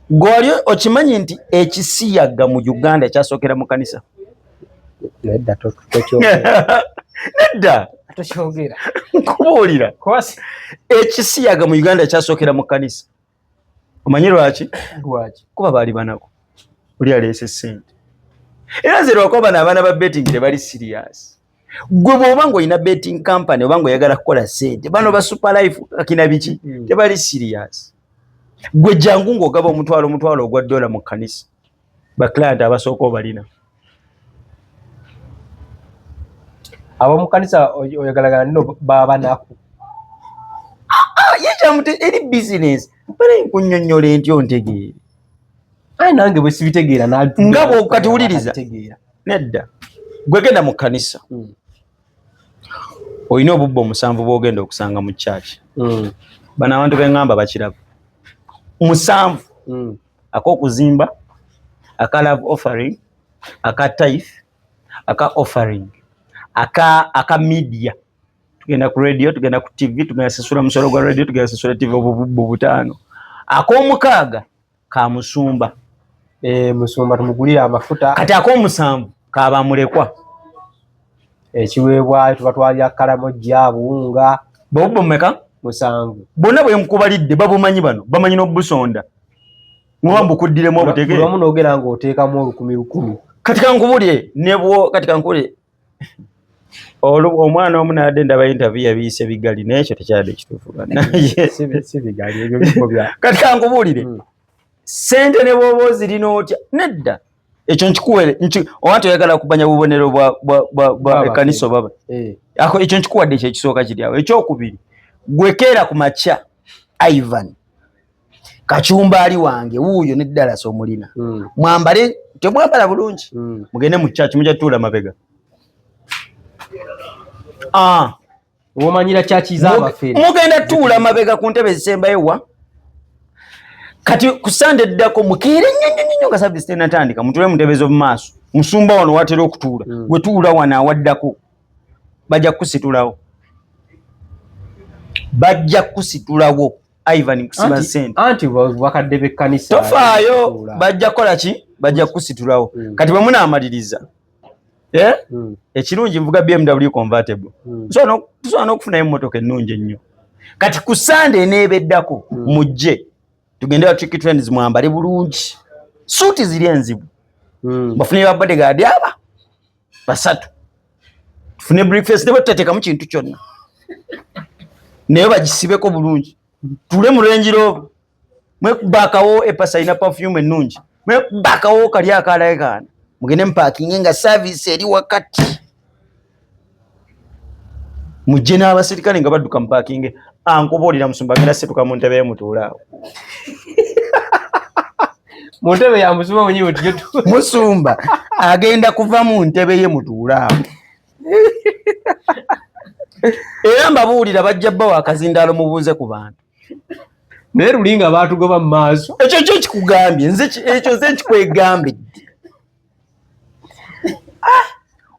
Gwali okimanyi nti ekisiyaga mu Uganda kyasookera mu kanisa. Nedda Nedda. tokyogera. Nkubuulira. Ekisiyaga mu Uganda kyasookera mu kanisa. Omanyi lwaki? Lwaki? Kuba baali banako. Oli aleese ssente. Era nze lwako bano abaana ba betting tebali serious. Gwe bw'oba ng'olina betting company oba ng'oyagala kukola ssente bano ba super life akina biki tebali serious. Gwe jangu ng'ogaba omutwalo ogwa $1 mu kkanisa ba client abasooka obalina. Abo mu kanisa oyagalagala nno baba nako. Yekyamuti eri business bale nkunnyonnyola entyo ntegeere. Nange bwe sibitegeera nga bw'okatiwuliriza nedda gwe genda mu kkanisa olina obubba 7 bw'ogenda okusanga mu church. Bano abantu b'eŋŋamba bakiraba 7 ak'okuzimba, aka love offering, aka tithe, aka offering, aka media. Tugenda ku radio, tugenda ku TV, tugenda sasula musolo gwa radio, tugenda sasula TV obubbu 5. Ak'omukaaga ka musumba. Musumba tumugulira amafuta. Kati ak'omusanvu kaaba mulekwa. Ekiweebwayo tuba twalya kalamoja, buwunga. Bobbo mmeka? 7. Bonna bwe nkubalidde babumanyi bano, bamanyi n'obusonda. Muba mbukuddiremu obutegeere. Bulamu n'ogera ng'oteekamu 10,000. Kati kankubulye nebwo kati kankubulye. Omwana omu n'adde ndaba interview yabiyise bigali n'ekyo tekyadde kituufu bana. Si bigali ebyo bifo bya. Kati kankubulire. Sente ne bw'oba ozirina otya nedda. Ekyo nkikuwere owantu oyagala kumanya bubonero bwa ekkanisa baba. Ako ekyo nkikuwadde ekisooka kiri awo. Ekyokubiri gwekeera ku makya Ivan Kachumbaali wange wuuyo ne Dallas omulina. Mwambale temwambala bulungi. Mugende mu church mujja tuula mabega. Womanyira chachi z'abafeeri. Mugenda tuula mabega ku ntebe ezisembayo wa. Kati ku Sunday ddako mukeere nnyo nga service tenatandika mutule mu ntebe z'omu maaso. Musumba wano watera okutuula. Gwe tuula wano awaddako. Bajja kusitulawo. Bajja kusitulawo. Ivan kusiba sente. Anti bakadde b'ekkanisa. Tofaayo bajja kola ki? Bajja kusitulawo. Kati bwe munaamaliriza. Ekirungi mvuga BMW convertible. Tusobola n'okufuna emmotoka ennungi ennyo. Kati ku Sunday n'ebeddako mujje. Tugende wa Tricky Trends mwambale bulungi. Suuti ziri enzibu. Bafunire ba bodyguard aba 3. Tufune breakfast ne batateekamu kintu kyonna. Naye bagisibeko bulungi. Tule mu Range Rover. Mwekubakawo epasa ina perfume ennungi. Mwekubakawo kali akalaekana. Mugende mpakinge nga service eri wakati. Mujje n'abasirikale nga badduka mpakinge. Ankubuulira musumba genda setuka mu ntebe y'emutuulaawo. Mu ntebe ya musumba mwenyewe tiyo. Musumba agenda kuva mu ntebe y'emutuulaawo. Era mbabuulira bajja bbawo akazindaalo mubuuze ku bantu. Naye lulinga baatugoba mu maaso. Ekyo kyo kikugambye ekyo nze kikwegambidde.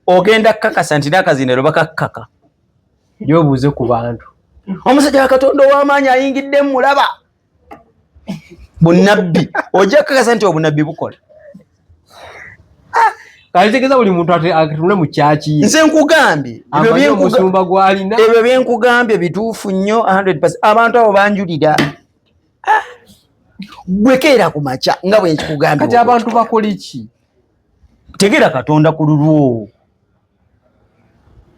Ogenda kakasa nti n'akazindaalo bakakkaka. Gyobuuze ku bantu. Omusajja wa Katonda ow'amaanyi ayingidde mulaba. Bunnabbi. Ojja kakasa nti obunnabbi bukola. Kalitegeza buli muntu atunule mu kyaki. Nze nkugambye. Ebyo byenkugambye bituufu nnyo 100%. Abantu abo banjulira. Gwekeera ku makya nga bwe nkikugambye. Kati abantu bakola ki? Tegeera Katonda ku lulwo.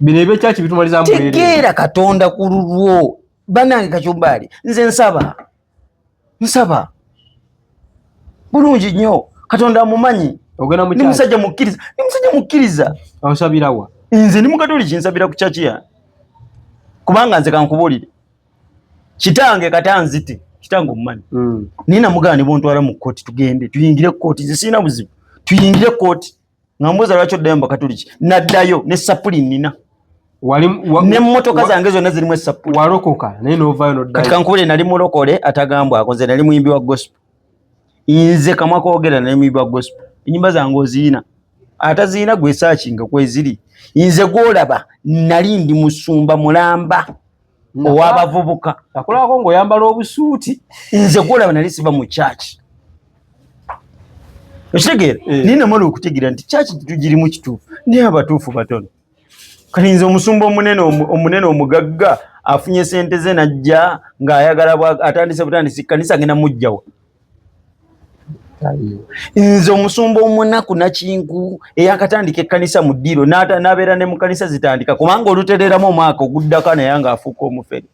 Bino eby'ekyaki bitumaliza mbwerere. Tegeera Katonda ku lulwo. Bannange Kachumbaali nze nsaba. Bulungi nnyo. Katonda amumanyi. Ogenda mu kyaki. Ni musajja mukkiriza. Osabira wa? Nze ni Mukatoliki nsabira ku kyaki ya. Kubanga nze kankubuulire. Kitange katanzite. Kitange omumanyi. Nina mugani bontwala mu kkooti tugende. Tuyingire kkooti nze sina buzibu. Tuyingire kkooti. Ngambuza lwaki oddayo mu Bakatoliki. Naddayo ne sapuli nina. N'emmotoka zange zonna zirimu essapuli. Walokoka naye n'ovaayo n'oddayo. Kati kankubulire nali mulokole atagambwako nze nali muyimbi wa gospel. Nze kamwa koogera nali muyimbi wa gospel. Ennyimba zange oziina. ataziina gwe searching kweziri nze gwolaba nali ndi musumba mulamba ow'abavubuka akulako ng'oyambala obusuuti nze gwolaba nali siba mu church okitegeera ninamala okutegeera nti church tugiri mu kituufu naye abatuufu batono kati nze omusumba omunene omugagga afunye sente ze najja ng'ayagala atandise butandisi kanisa agenda mujjawa nze omusumba omunaku nakinku eyakatandika ekkanisa mu ddiiro n'abeera ne mu kanisa zitandika kubanga olutereramu omwaka oguddako naye ng'afuuka omufere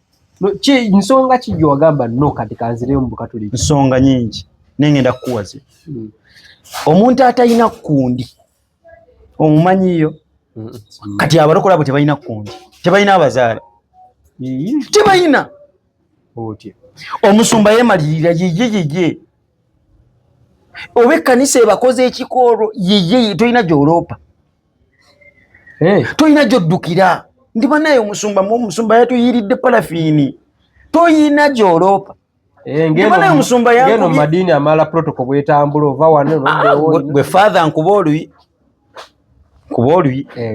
nsonga ki gye wagamba no kati kanzireyo mu bukatoliki nsonga nyingi naye ngenda kukuwaze omuntu atalina kundi omumanyiyo kati abalokole abo tebalina kundi tebalina abazaala tebalina omusumba yeemalirira yeye oba ekkanisa ebakoze ekikoolo yeye tolina gyoloopa tolina gyoddukira ndi banaye omusumba yatuyiridde parafiini toyina gyoloopa ndibanaye omusumba ngeno madiini amala protocol bwetambula ova wano gwe father nkuba oluyi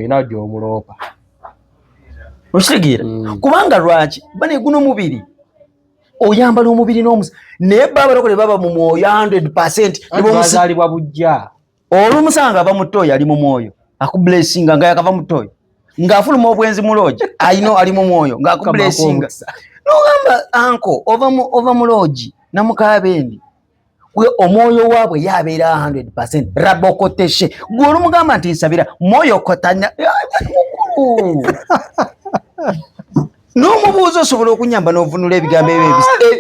ina gyomuloopa okitegeera kubanga lwaki bane guno mubiri oyambala omubiri n'omusa naye baabalokole baba mu mwoyo 100% bazaalibwa bujja olumusanga aba mutoyo ali mu mwoyo akublessinga nga yakava mutoyo ng'afuluma obwenzi muloogi ayino ali mu mwoyo ng'akublessinga n'ogamba anko ova mu loogi namukaabendi gwe omwoyo waabwe yabeera 100% rabokoteshe gwe olumugamba nti nsabira mwoyo kotanya mukulu n'omubuuza osobola okunyamba n'ovunula ebigambo ebyo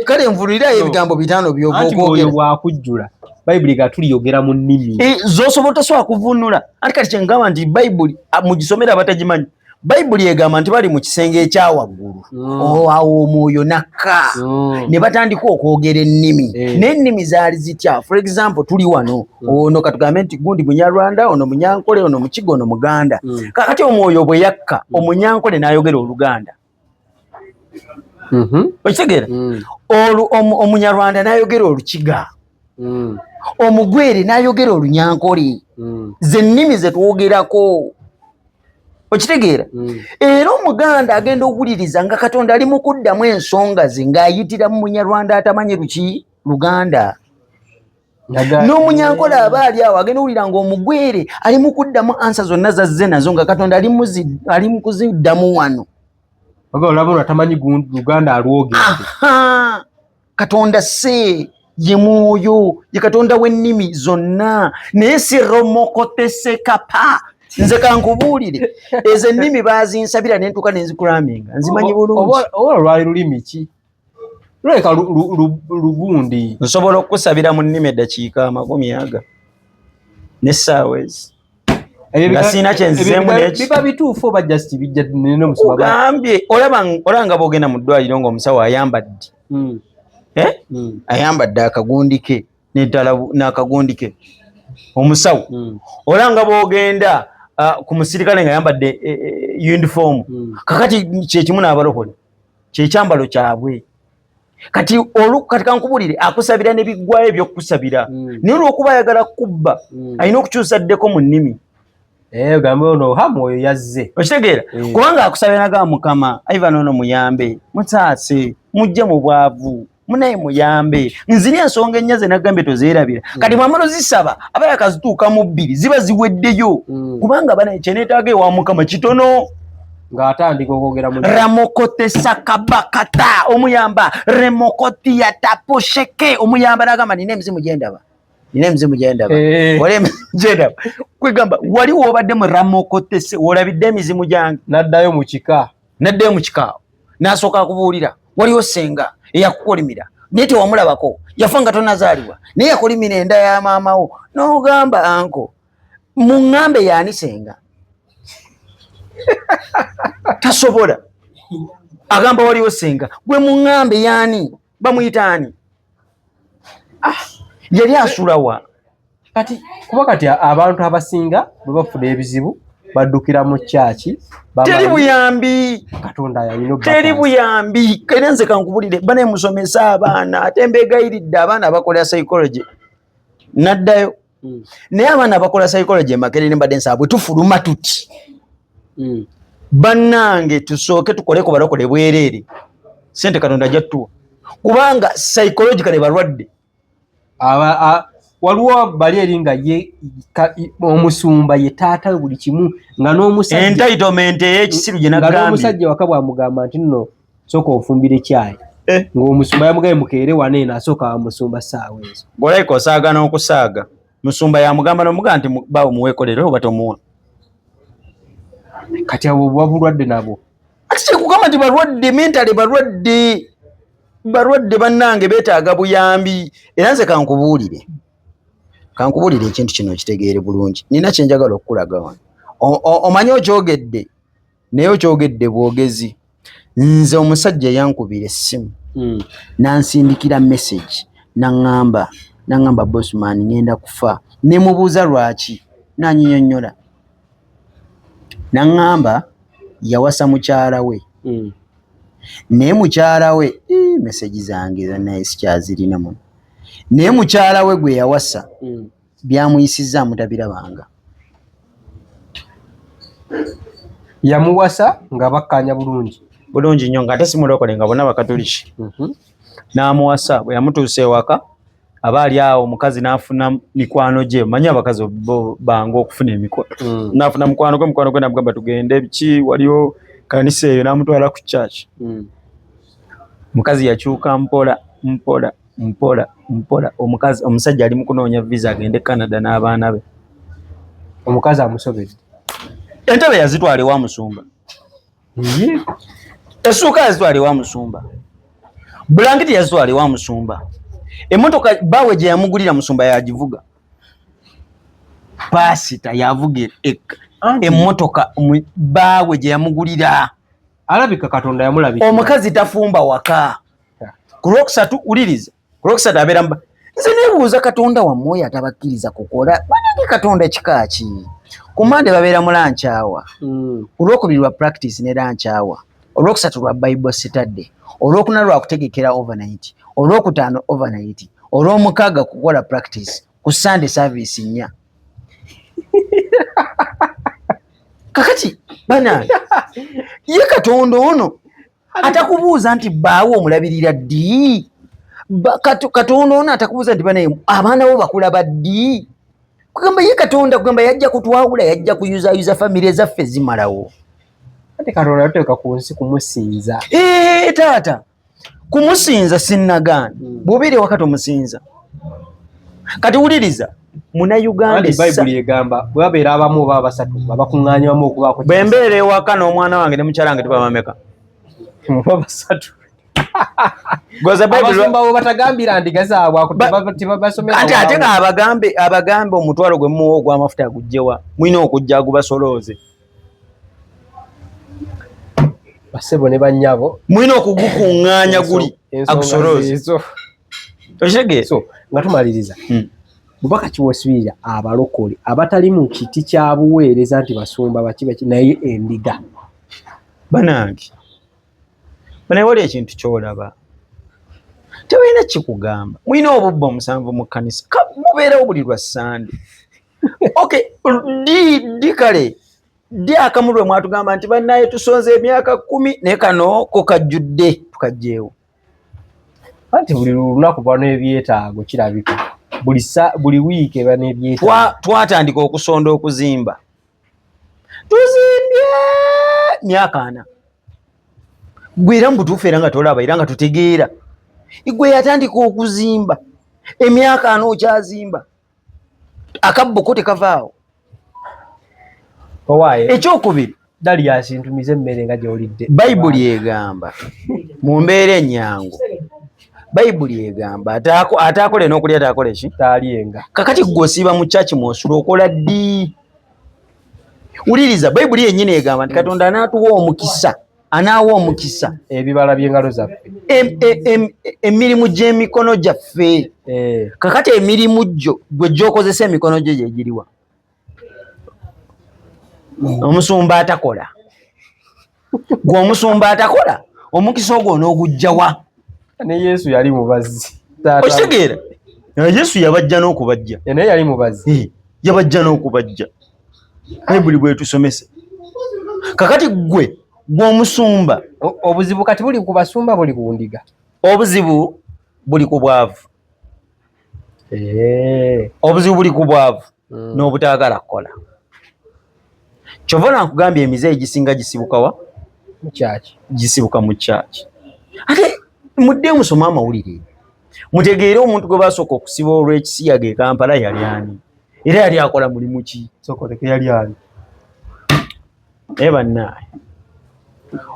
kale nvunulirayo ebigambo 5 by'obaokwogera bwakujjula bayibuli gatuliyogera mu nnimi z'osobola tosobola kuvunula ati kati kyengamba nti bayibuli mugisomera abatagimanyi bayibuli egamba nti bali mu kisenge ekyawaggulu awo omwoyo nakka ne batandika okwogera ennimi n'ennimi zaali zitya for example tuli wano ono katugambe nti gundi munyarwanda ono munyankole ono mukiga ono muganda kakati omwoyo bwe yakka omunyankole n'ayogera oluganda okitegeera omunyarwanda n'ayogera olukiga omugwere n'ayogera olunyankole zennimi zetwogerako okitegeera era omuganda agenda okuwuliriza nga katonda ali mu kuddamu ensonga ze ng'ayitira mu munyarwanda atamanyi luganda n'omunyankole aba ali awo agenda owulira ng'omugwere ali mu kuddamu ansa zonna zazze nazo nga katonda ali mu kuziddamu wano olabona atamanyi luganda alwogedde katonda se ye mwoyo ye katonda w'ennimi zonna naye siromokotesekapa nze kankubuulire ezo ennimi bazinsabira ne ntuuka ne nzikulaminga nzimanyi bulungi oba lwali lulimi ki luleka lugundi nsobola okukusabira mu nnimi eddakiika 10 n'essaawa ezi nga siina kyenzizeemu biba bituufu oba just bijja n'omusoma ugambye olaba nga bw'ogenda mu ddwaliro ng'omusawo ayambadde ayambadde akagundi ke n'akagundi ke omusawo olanga bw'ogenda ku musirikale nga ayambadde uniform kakati kyekimu n'abalokole kyekyambalo kyabwe kati kankubulire akusabira n'ebiggwayo ebyokusabira naye olw'okuba ayagala kubba alina okukyusa ddeko mu nnimi gambe ono hamwoyo yazze okitegeera kubanga akusabira naga mukama Ivan ono muyambe mutaase mujje mu bwavu munaye muyambe nzini ensonga ennya ze nagambye tozeerabira kati mwamalo zisaba aba yakazituuka mu 2 ziba ziweddeyo kubanga bana ekyeneetaaga ewa mukama kitono ng'atandika okwogera mu ramokote sakabakata omuyamba remokoti yataposheke omuyamba nagamba nina emizimu gyendaba kwegamba wali woobadde mu ramokotese wolabidde emizimu gyange n'addayo mu kika n'asooka akubuulira waliwo senga eyakukolimira naye tewamulabako yafa nga tonazaalibwa naye yakolimira enda ya maamawo n'ogamba anko muŋŋambe yaani senga tasobola agamba waliwo senga gwe muŋŋambe yaani bamuyitaani yali asulawa kuba kati abantu abasinga bwe bafuna ebizibu baddukira mu kyaki teri buyambi katonda yalina teri buyambi kale nze kankubulire banemusomesa abaana ate mbegayiridde abaana abakola psychology naddayo naye abaana abakola psychology Makerere mbadde nsabwe tufuluma tuti bannange tusooke tukoleko balokole bwereere sente Katonda jattuwa kubanga psychologically balwadde. Waliwo bali eri nga ye omusumba ye taata buli kimu nga n'omusajja entitlement ey'ekisiru gye nagambye n'omusajja waka bwamugamba nti nno sooka ofumbire ekyayi ng'omusumba yamugaye mukeere wane nasooka amusumba ssaawa ezo ng'olayika osaaga n'okusaaga musumba yamugamba n'omugaa nti bawo muweekolere oba tomuwa kati abo buba bulwadde nabo ati kyekugamba nti balwadde mentale balwadde bannange beetaaga buyambi era nze kankubuulire ekintu kino okitegeere bulungi nina kyenjagala okukulaga wano omanyi okyogedde naye okyogedde bwogezi nze omusajja yankubira essimu nansindikira message naŋŋamba Bossman ngenda kufa ne mubuuza lwaki nanyinyonnyola naŋŋamba yawasa mukyala we naye mukyala we message zange zonna sikyazirina muno naye mukyala we gwe yawasa byamuyisizza mutabirabanga yamuwasa nga bakkanya bulungi nnyo nga ate simulokole nga bonna bakatoliki n'amuwasa bwe yamutuusa ewaka aba ali awo omukazi n'afuna mikwano gye manyi abakazi bange okufuna emikwano n'afuna mukwano gwe namugamba tugende biki waliwo kanisa eyo n'amutwala ku church omukazi yakyuka mpola omusajja ali mu kunoonya visa agende Canada n'abaana be omukazi amusobedde entebe yazitwala ewa musumba essuuka yazitwala ewa musumba bulangiti yazitwala ewa musumba emmotoka bawe gye yamugulira musumba yagivuga pasita yavuga emmotoka bawe gye yamugulira alabika Katonda yamulabika omukazi tafumba waka ku lwokusatu uliriza ku lwokusatu abeera nze neebuuza Katonda wamwoyo atabakkiriza kukola banange Katonda kikaaki ku Mande babeera mu lankyawa olwokubiri lwa practice ne lankyawa olwokusatu lwa Bible Saturday olwokuna lwa kutegekera overnight olwokutaano overnight olwomukaaga kukola practice ku Sunday service 4 kakati banange ye Katonda ono atakubuuza nti baawo omulabirira ddi Katonda ono atakubuuza nti banaye abaana bo bakulaba ddi kugamba ye Katonda kugamba yajja kutwawula yajja kuyuzayuza famire zaffe zimalawo ate Katonda yateeka ku nsi kumusinza taata kumusinza sinnagaana bw'obeera wakati omusinza kati wuliriza Munnayuganda Bayibuli egamba bwe babeera abamu oba basatu babakuŋŋaanya wamu okubaako bwe mbeera ewaka n'omwana wange ne mukyala wange tebamameka basatu abasumba bo batagambira ndiga zaabwe tebabasomera ate abagambe omutwalo gwe muwa ogw'amafuta agugjewa mulina okujja agubasolooze basebo ne bannyabo mulina okugukuŋŋaanya guli agusolooze okitegeera so nga tumaliriza bubaka kiwosibira abalokole abatali mu kiti kya buweereza nti basumba baki naye endiga banange banaye wali ekintu kyolaba tebalina kikugamba mulina obubba 7 mu kkanisa mubeerawo buli lwa Sande okay di kale di akamu lwe mwatugamba nti bannaye tusonze emyaka 10 naye kano kokajjudde tukajjeewo anti buli lunaku bano ebyetaago kirabika buli wiiki eba n'ebyetaago twatandika okusonda okuzimba tuzimbye myaka 4 gwe era mubutuufu era nga tolaba era nga tutegeera igwe yatandika okuzimba emyaka 4 okyazimba akabboko tekavaawo ekyokubiri Dalias ntumize emmere nga gy'olidde Bayibuli egamba mu mbeera ennyangu Bayibuli egamba ataakole n'okulya ataakole ki taalyenga kakati gwe osiiba mu kyaki mwosula okola ddi wuliriza Bayibuli yennyini egamba nti Katonda anaawa omukisa ebibala by'engalo zaffe emirimu gy'emikono gyaffe kakati emirimu gyo gwe gy'okozesa emikono gyo gyegiriwa omusumba atakola gwe omusumba atakola omukisa ogwo n'ogujjawa ne Yesu yali mubazi okitegeera Yesu yabajja n'okubajja. Naye yali mubazi. Yabajja n'okubajja. Bayibuli bwetusomese. Kakati gwe omusumba. Obuzibu kati buli ku basumba buli ku ndiga. Obuzibu buli ku bwavu. Obuzibu buli ku bwavu n'obutaagala kukola. Kyova nakugambye emize egisinga gisibukawa mu kyaki. Gisibuka mu kyaki. Ate mudde musoma amawulire. Mutegeere omuntu gwe basooka okusiba olw'ekisiyaga e Kampala yali ani? Era yali akola mulimu ki? Sokoleke yali ani? Bannaaye.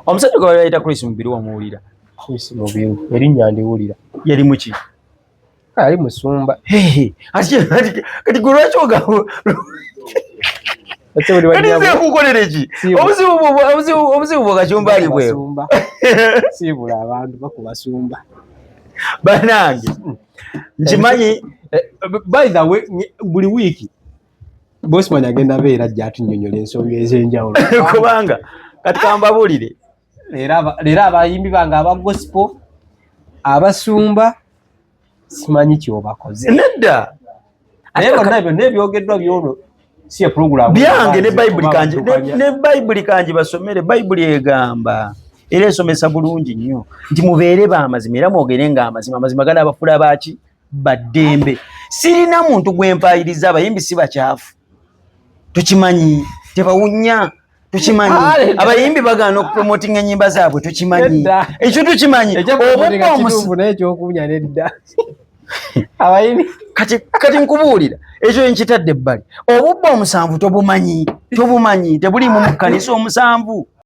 Omusajja gwe bayita Chris Mubiru wamuwulira? Chris Mubiru erinnya ndiwulira. Yali mu ki? Ali musumba. Kati gwe lwaki ogawo? Kati kukolere ki? Obuzibu bw'akacumbali bwebu. Siibula abantu bakubasumba. Bannange nkimanyi. By the way, buli wiiki Bossman agenda beera ajja atunyonnyola ensonga ez'enjawulo. Kubanga kati kambabuulire. Leero abayimbi bange aba gospel, abasumba, simanyi kyobakoze. Nedda. Naye bonna ebyo n'ebyogeddwa byono si ya program. Byange ne Bayibuli kanji basomere. Bayibuli egamba era esomesa bulungi nnyo nti mubeere b'amazima era mwogerenga amazima. Amazima gana abafuula baaki? Baddembe. Sirina muntu gwempayiriza. Abayimbi si bakyafu. Tukimanyi. Tebawunya. Tukimanyi. Abayimbi bagaana okupromotinga ennyimba zaabwe. Tukimanyi. Ekyo tukimanyi. Kati nkubuulira ekyo nkitadde ebbali. Obubba omusanvu tobumanyi. Tobumanyi. Tebuliimu mu kkanisa omusanvu.